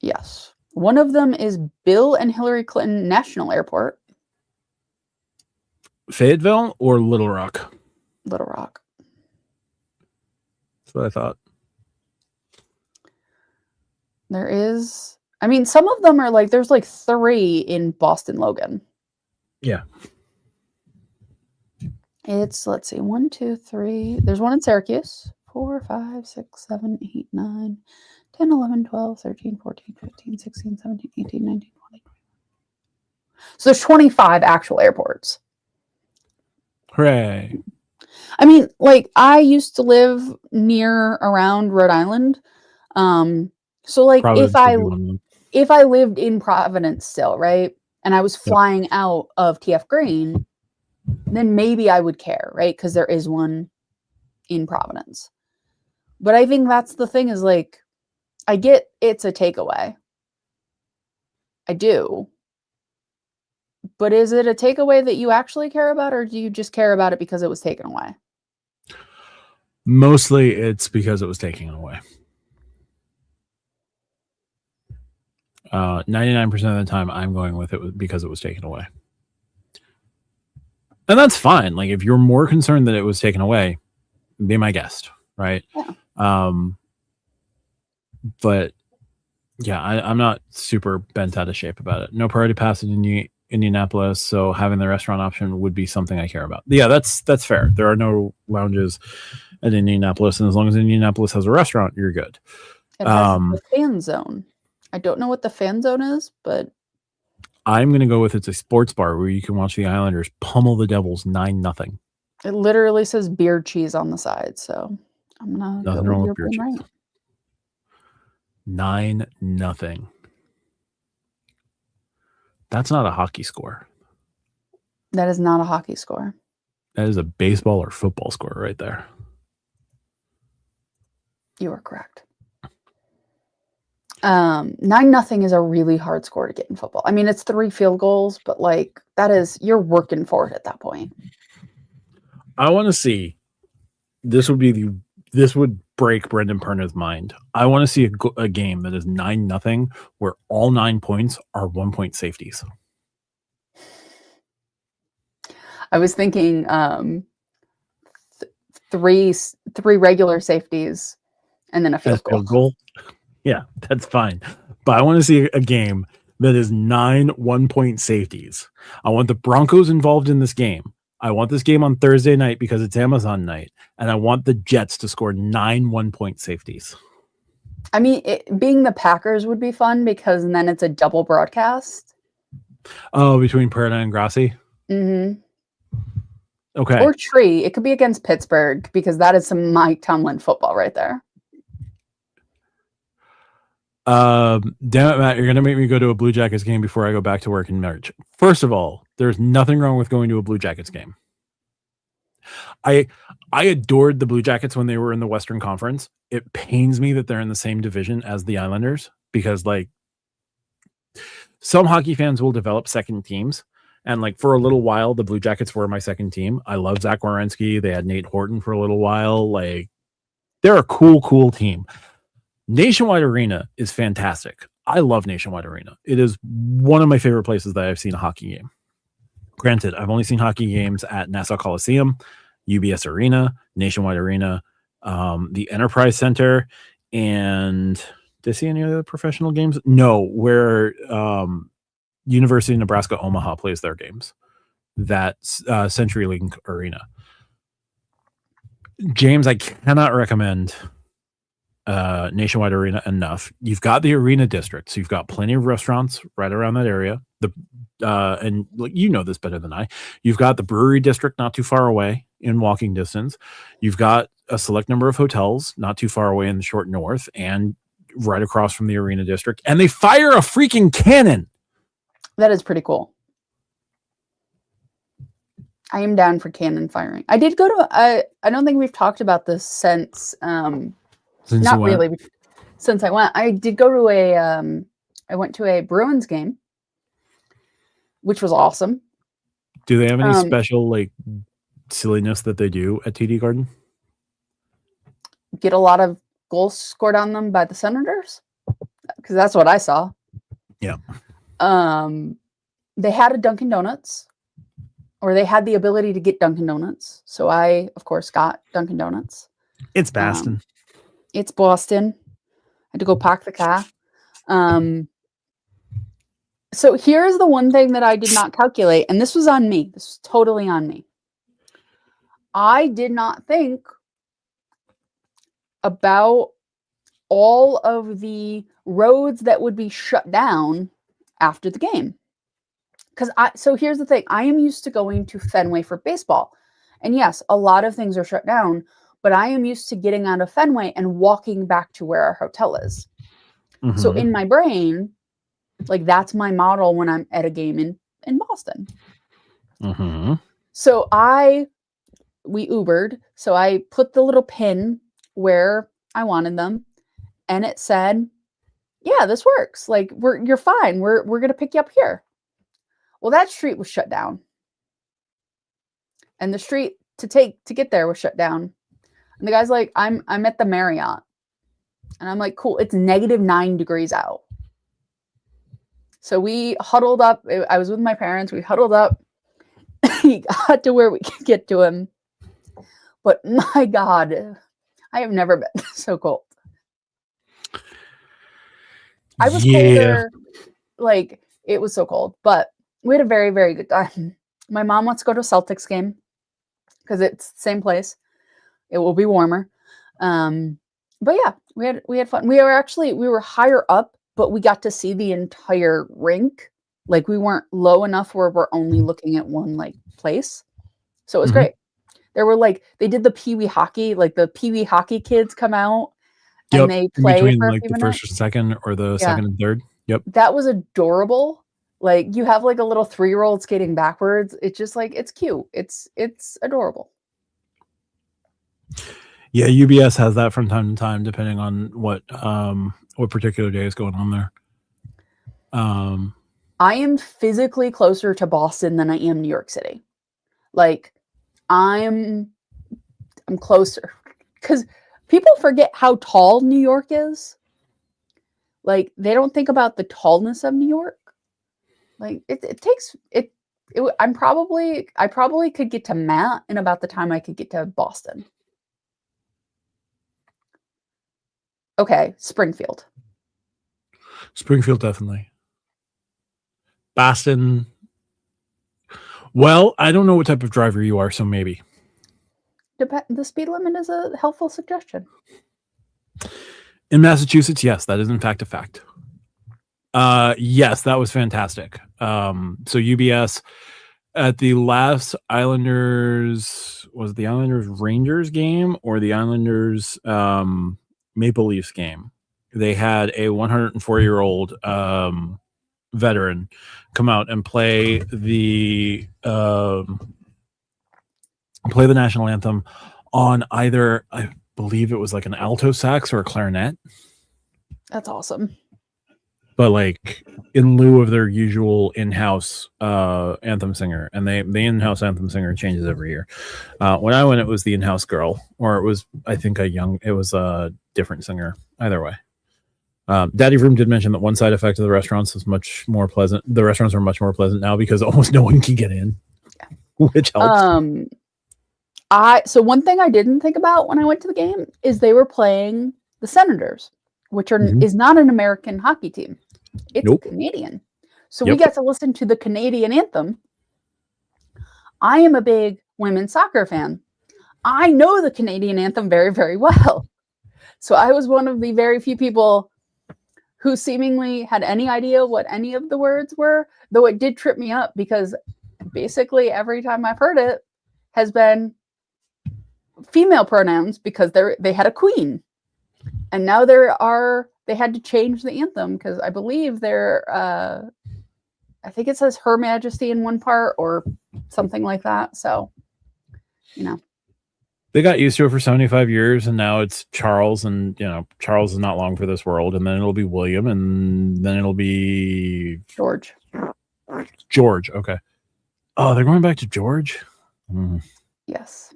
Yes. One of them is Bill and Hillary Clinton National Airport. Fayetteville or Little Rock? Little Rock. That's what I thought. There is, I mean, some of them are like, there's like 3 in Boston Logan. Yeah. It's, let's see, 1, 2, 3. There's one in Syracuse. 4, 5, 6, 7, 8, 9, 10, 11, 12, 13, 14, 15, 16, 17, 18, 19, 20. So there's 25 actual airports. Hooray. I mean, like, I used to live near around Rhode Island. So like if I lived in Providence still, right, and I was flying out of TF Green, then maybe I would care, right? Because there is one in Providence. But I think that's the thing, is like, I get it's a takeaway. I do. But is it a takeaway that you actually care about, or do you just care about it because it was taken away? Mostly it's because it was taken away. 99% of the time I'm going with it because it was taken away. And that's fine. Like, if you're more concerned that it was taken away, be my guest, right? Yeah. But yeah, I'm not super bent out of shape about it. No priority pass in Indianapolis, so having the restaurant option would be something I care about. Yeah, that's fair. There are no lounges at Indianapolis, and as long as Indianapolis has a restaurant, you're good. It has the fan zone. I don't know what the fan zone is, but I'm going to go with it's a sports bar where you can watch the Islanders pummel the Devils 9-0. It literally says beer cheese on the side, so I'm going to go with beer cheese. Right. 9-0. That's not a hockey score. That is not a hockey score. That is a baseball or football score right there. You are correct. 9-0 is a really hard score to get in football. I mean, it's 3 field goals, but like, that is, you're working for it at that point. I want to see, this would break Brendan Perna's mind. I want to see a game that is 9-0 where all 9 points are 1-point safeties. I was thinking 3 regular safeties and then a field goal. Yeah, that's fine. But I want to see a game that is 9 1-point safeties. I want the Broncos involved in this game. I want this game on Thursday night because it's Amazon night. And I want the Jets to score 9 1-point safeties. I mean, being the Packers would be fun because then it's a double broadcast. Oh, between Perna and Grassi? Mm-hmm. Okay. Or Tree. It could be against Pittsburgh because that is some Mike Tomlin football right there. Damn it, Matt, you're going to make me go to a Blue Jackets game before I go back to work in March. First of all, there's nothing wrong with going to a Blue Jackets game. I adored the Blue Jackets when they were in the Western Conference. It pains me that they're in the same division as the Islanders because, like, some hockey fans will develop second teams. And like for a little while, the Blue Jackets were my second team. I love Zach Werenski. They had Nate Horton for a little while. Like they're a cool team. Nationwide Arena is fantastic. I love Nationwide Arena. It is one of my favorite places that I've seen a hockey game. Granted, I've only seen hockey games at Nassau Coliseum, UBS Arena, Nationwide Arena, the Enterprise Center, and did I see any other professional games? No, where University of Nebraska Omaha plays their games. That's CenturyLink Arena. James, I cannot recommend Nationwide Arena enough. You've got the arena district, so you've got plenty of restaurants right around that area. And you know this better than I. You've got the brewery district not too far away in walking distance. You've got a select number of hotels not too far away in the short north and right across from the arena district. And they fire a freaking cannon. That is pretty cool. I am down for cannon firing. I did go to I don't think we've talked about this since not really since I went. I did go to I went to a Bruins game, which was awesome. Do they have any special like silliness that they do at TD Garden? Get a lot of goals scored on them by the Senators, because that's what I saw. Yeah. They had a Dunkin' Donuts, or they had the ability to get Dunkin' Donuts. So I, of course, got Dunkin' Donuts. It's Boston. It's Boston. I had to go park the car. So here's the one thing that I did not calculate, and this was on me. This was totally on me. I did not think about all of the roads that would be shut down after the game. So here's the thing. I am used to going to Fenway for baseball. And yes, a lot of things are shut down, but I am used to getting out of Fenway and walking back to where our hotel is. Mm-hmm. So in my brain, like that's my model when I'm at a game in Boston. Mm-hmm. So we Ubered. So I put the little pin where I wanted them, and it said, yeah, this works. Like you're fine. We're going to pick you up here. Well, that street was shut down. And the street to get there was shut down. And the guy's like, I'm at the Marriott. And I'm like, cool, it's -9 degrees out. So we huddled up. I was with my parents. We huddled up. He got to where we could get to him. But my God, I have never been so cold. I was colder. Like, it was so cold. But we had a very, very good time. My mom wants to go to a Celtics game because it's the same place. It will be warmer. But yeah, we had fun. We were higher up, but we got to see the entire rink. Like we weren't low enough where we're only looking at one like place. So it was great. There were they did the Pee Wee hockey, like the Pee Wee hockey kids come out and they play between for like the first or second or the second and third. Yep. That was adorable. Like you have like a little 3-year-old skating backwards. It's just like, it's cute. It's adorable. Yeah, UBS has that from time to time, depending on what particular day is going on there. I am physically closer to Boston than I am New York City. Like I'm closer because people forget how tall New York is. Like they don't think about the tallness of New York. Like I probably could get to Matt in about the time I could get to Boston. Okay, Springfield. Springfield, definitely. Boston. Well, I don't know what type of driver you are, so maybe. The speed limit is a helpful suggestion. In Massachusetts, yes, that is in fact a fact. Yes, that was fantastic. So UBS at the last Islanders, was it the Islanders Rangers game or the Islanders Maple Leafs game? They had a 104-year-old veteran come out and play the national anthem on either, I believe it was like an alto sax or a clarinet. That's awesome. but like in lieu of their usual in-house anthem singer, and the in-house anthem singer changes every year. When I went, it was the in-house girl, or it was a different singer. Either way. Daddy Vroom did mention that one side effect of the restaurants is much more pleasant. The restaurants are much more pleasant now because almost no one can get in, which helps. So one thing I didn't think about when I went to the game is they were playing the Senators, which is not an American hockey team. It's Canadian. So we got to listen to the Canadian anthem. I am a big women's soccer fan. I know the Canadian anthem very, very well. So I was one of the very few people who seemingly had any idea what any of the words were, though it did trip me up because basically every time I've heard it has been female pronouns because they had a queen. And now they had to change the anthem because I believe I think it says Her Majesty in one part or something like that. So, they got used to it for 75 years, and now it's Charles, and Charles is not long for this world, and then it'll be William, and then it'll be George. Okay. Oh, they're going back to George? Yes.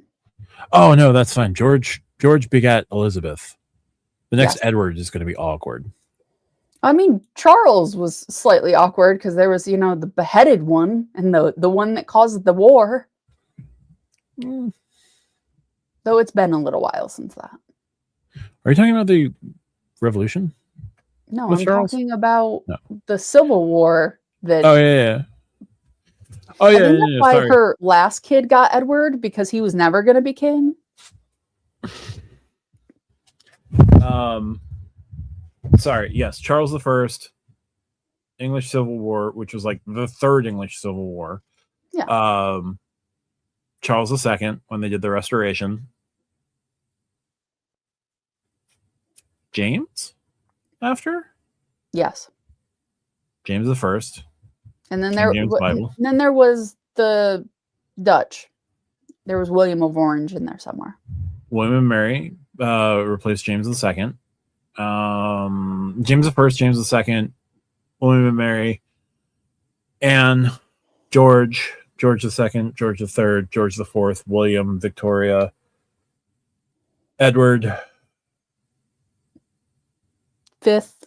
Oh no, that's fine. George begat Elizabeth. The next Edward is going to be awkward. I mean, Charles was slightly awkward because there was, the beheaded one and the one that caused the war. Though it's been a little while since that. Are you talking about the Revolution? No, I'm talking about the Civil War. Oh yeah. Oh yeah. That's why her last kid got Edward, because he was never going to be king. Sorry. Yes, Charles I, English Civil War, which was like the third English Civil War. Yeah. Charles II, when they did the Restoration. James after? Yes. James I. And then there was the Dutch. There was William of Orange in there somewhere. William and Mary replaced James II. James I, James II, William and Mary, Anne, George II, George III, George IV, William, Victoria, Edward. Fifth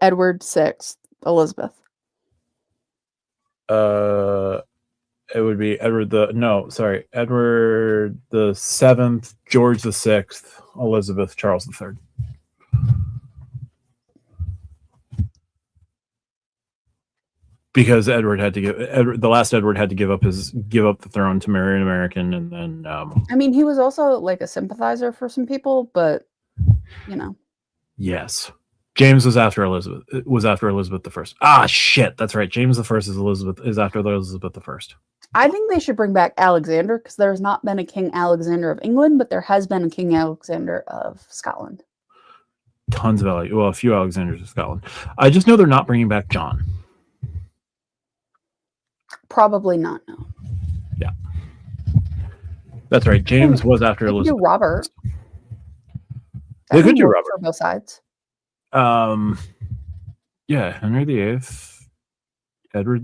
Edward, sixth Elizabeth. It would be Edward the seventh, George the sixth, Elizabeth, Charles the third. Because the last Edward had to give up the throne to marry an American, and then I mean, he was also like a sympathizer for some people, but Yes. James was after Elizabeth. It was after Elizabeth I. Ah, shit. That's right. James I is after Elizabeth I. I think they should bring back Alexander, because there's not been a King Alexander of England, but there has been a King Alexander of Scotland. A few Alexanders of Scotland. I just know they're not bringing back John. Probably not. No. Yeah. That's right. James was after Elizabeth. Do Robert. They could do Robert. For both sides. Yeah, Henry VIII, Edward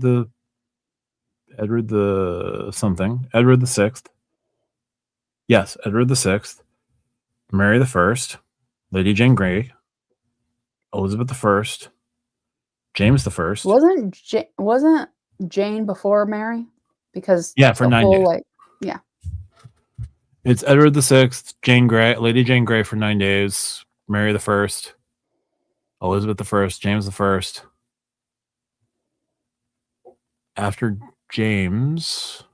the something, Edward the Sixth. Yes, Edward the Sixth, Mary the First, Lady Jane Grey, Elizabeth I, James the First. Wasn't Jane before Mary? Because for 9 days. It's Edward the Sixth, Lady Jane Grey for 9 days, Mary the First, Elizabeth I, James the First. After James,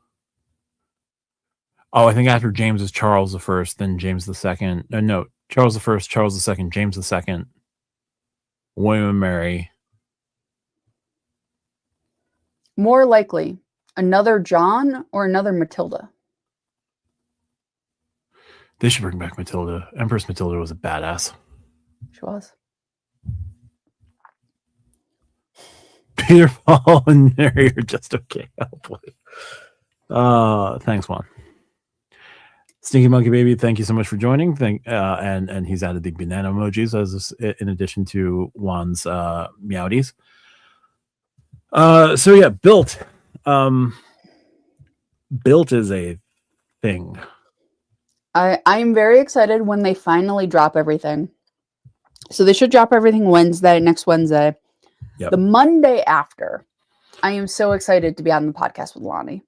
I think after James is Charles I, then James the Second. No, Charles I, Charles II, James the Second, William and Mary. More likely, another John or another Matilda. They should bring back Matilda. Empress Matilda was a badass. She was. Peter, Paul, and Mary are just okay. Oh boy. Thanks, Juan. Stinky Monkey Baby, thank you so much for joining. And he's added the banana emojis as in addition to Juan's meowdies. So yeah, BILT. BILT is a thing. I'm very excited when they finally drop everything. So they should drop everything next Wednesday. Yep. The Monday after, I am so excited to be on the podcast with Lonnie.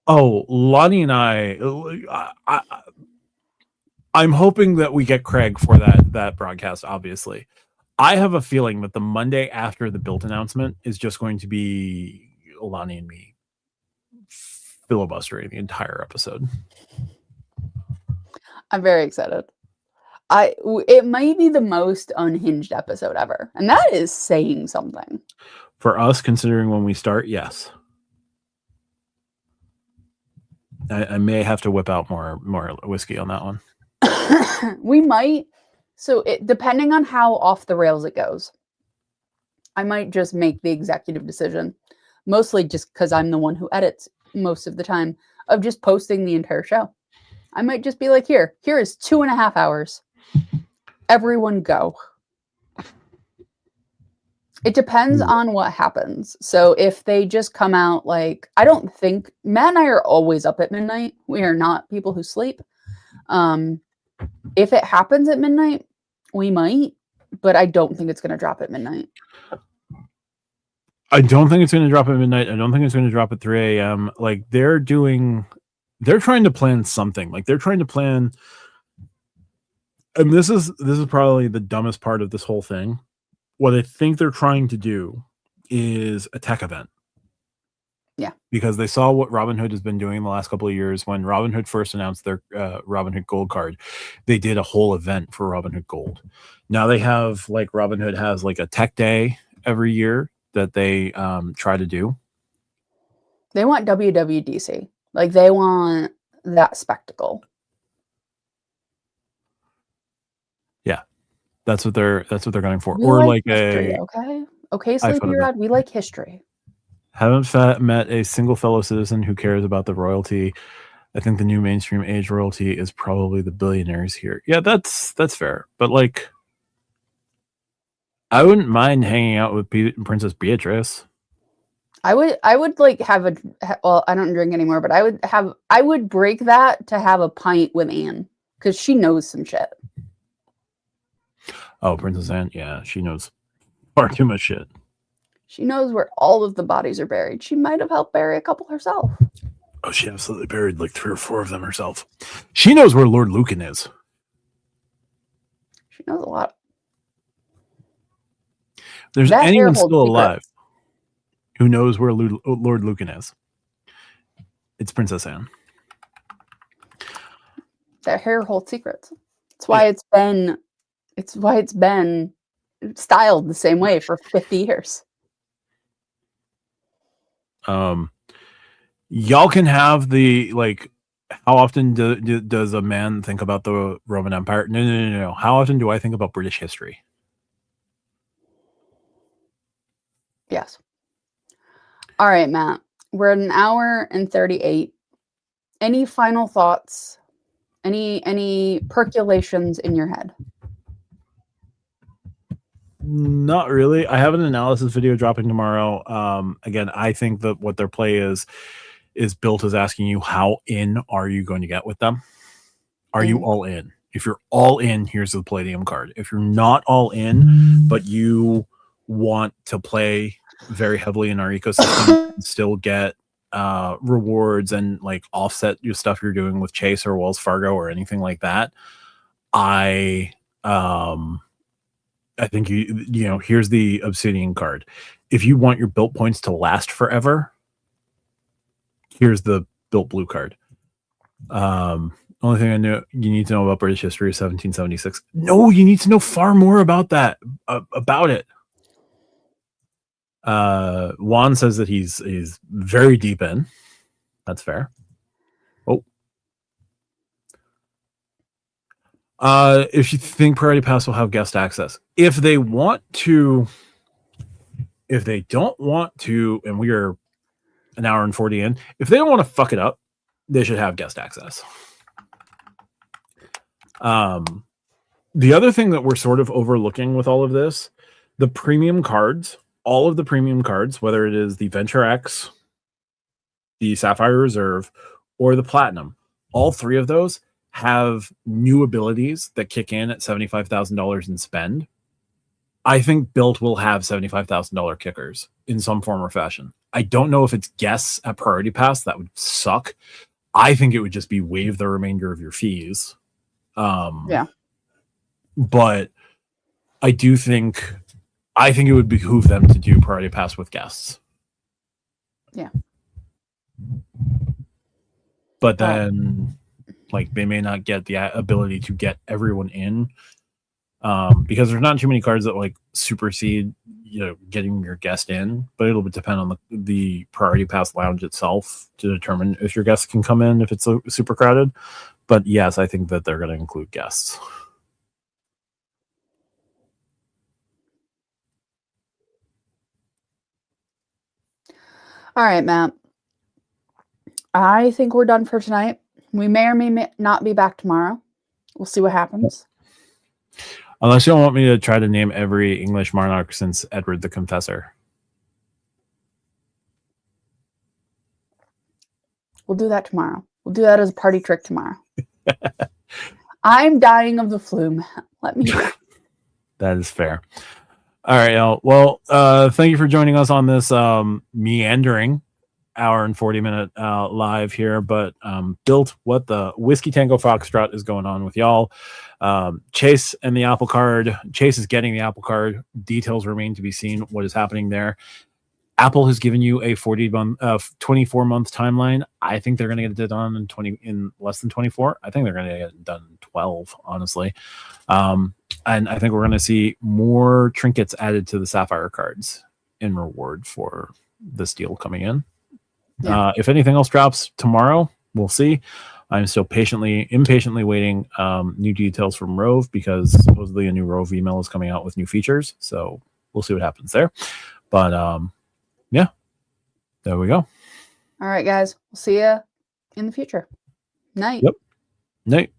Oh, Lonnie and I'm hoping that we get Craig for that broadcast, obviously. I have a feeling that the Monday after the BILT announcement is just going to be Lonnie and me filibustering the entire episode. I'm very excited. It might be the most unhinged episode ever, and that is saying something. For us, considering when we start, yes. I may have to whip out more whiskey on that one. We might. So depending on how off the rails it goes, I might just make the executive decision, mostly just because I'm the one who edits most of the time, of just posting the entire show. I might just be like, here is 2.5 hours. Everyone go. It depends on what happens. So if they just come out like, I don't think, Matt and I are always up at midnight. We are not people who sleep. If it happens at midnight, we might, but I don't think it's going to drop at midnight. I don't think it's going to drop at midnight. I don't think it's going to drop at 3 a.m. Like they're trying to plan something. Like they're trying to plan. And this is probably the dumbest part of this whole thing. What I think they're trying to do is a tech event. Yeah. Because they saw what Robinhood has been doing in the last couple of years. When Robinhood first announced their Robinhood Gold card, they did a whole event for Robinhood Gold. Now they have, like, Robinhood has like a tech day every year that they try to do. They want WWDC. Like they want that spectacle. Yeah. That's what they're going for. We or like history, a okay, Sleepy Rod, we like history. Haven't met a single fellow citizen who cares about the royalty. I think the new mainstream age royalty is probably the billionaires here. Yeah, that's fair. But like, I wouldn't mind hanging out with Princess Beatrice. I would like have well, I don't drink anymore, but I would break that to have a pint with Anne because she knows some shit. Oh, Princess Anne, yeah, she knows far too much shit. She knows where all of the bodies are buried. She might have helped bury a couple herself. Oh, she absolutely buried like 3 or 4 of them herself. She knows where Lord Lucan is. She knows a lot. There's anyone still alive who knows where Lord Lucan is. It's Princess Anne. That hair holds secrets. It's why it's been styled the same way for 50 years. Y'all can have the, like, how often does a man think about the Roman Empire? No. How often do I think about British history? Yes. All right, Matt. We're at 1 hour and 38. Any final thoughts? Any percolations in your head? Not really. I have an analysis video dropping tomorrow. Again, I think that what their play is BILT is asking you, how in are you going to get with them? Are you all in? If you're all in, here's the Palladium card. If you're not all in, but you want to play very heavily in our ecosystem and still get rewards and like offset your stuff you're doing with Chase or Wells Fargo or anything like that, I think you know, here's the Obsidian card. If you want your BILT points to last forever, here's the BILT blue card. Only thing I know you need to know about British history is 1776. No, you need to know far more about that. About it. Juan says that he's very deep in. That's fair. If you think Priority Pass will have guest access, if they want to, if they don't want to, and we are 1 hour and 40 in, if they don't want to fuck it up, they should have guest access. The other thing that we're sort of overlooking with all of this, the premium cards, all of the premium cards, whether it is the Venture X, the Sapphire Reserve, or the Platinum, all three of those have new abilities that kick in at $75,000 in spend. I think BILT will have $75,000 kickers in some form or fashion. I don't know if it's guests at Priority Pass. That would suck. I think it would just be waive the remainder of your fees. Yeah. But I think it would behoove them to do Priority Pass with guests. Yeah. But then, like, they may not get the ability to get everyone in, because there's not too many cards that like supersede, getting your guest in. But it'll depend on the Priority Pass lounge itself to determine if your guests can come in if it's super crowded. But yes, I think that they're going to include guests. All right, Matt. I think we're done for tonight. We may or may not be back tomorrow. We'll see what happens. Unless you don't want me to try to name every English monarch since Edward the Confessor. We'll do that tomorrow. We'll do that as a party trick tomorrow. I'm dying of the flu, Matt. Let me know. That is fair. All right, y'all. Well, thank you for joining us on this meandering hour and 40-minute live here. But BILT, what the Whiskey Tango Foxtrot is going on with y'all? Chase and the Apple Card. Chase is getting the Apple Card. Details remain to be seen. What is happening there? Apple has given you a 24-month timeline. I think they're going to get it done in less than 24. I think they're going to get it done in 12, honestly. And I think we're going to see more trinkets added to the Sapphire cards in reward for this deal coming in. Yeah. If anything else drops tomorrow, we'll see. I'm still impatiently waiting new details from Rove, because supposedly a new Rove email is coming out with new features. So we'll see what happens there. But yeah, there we go. All right, guys. We'll see you in the future. Night. Yep. Night.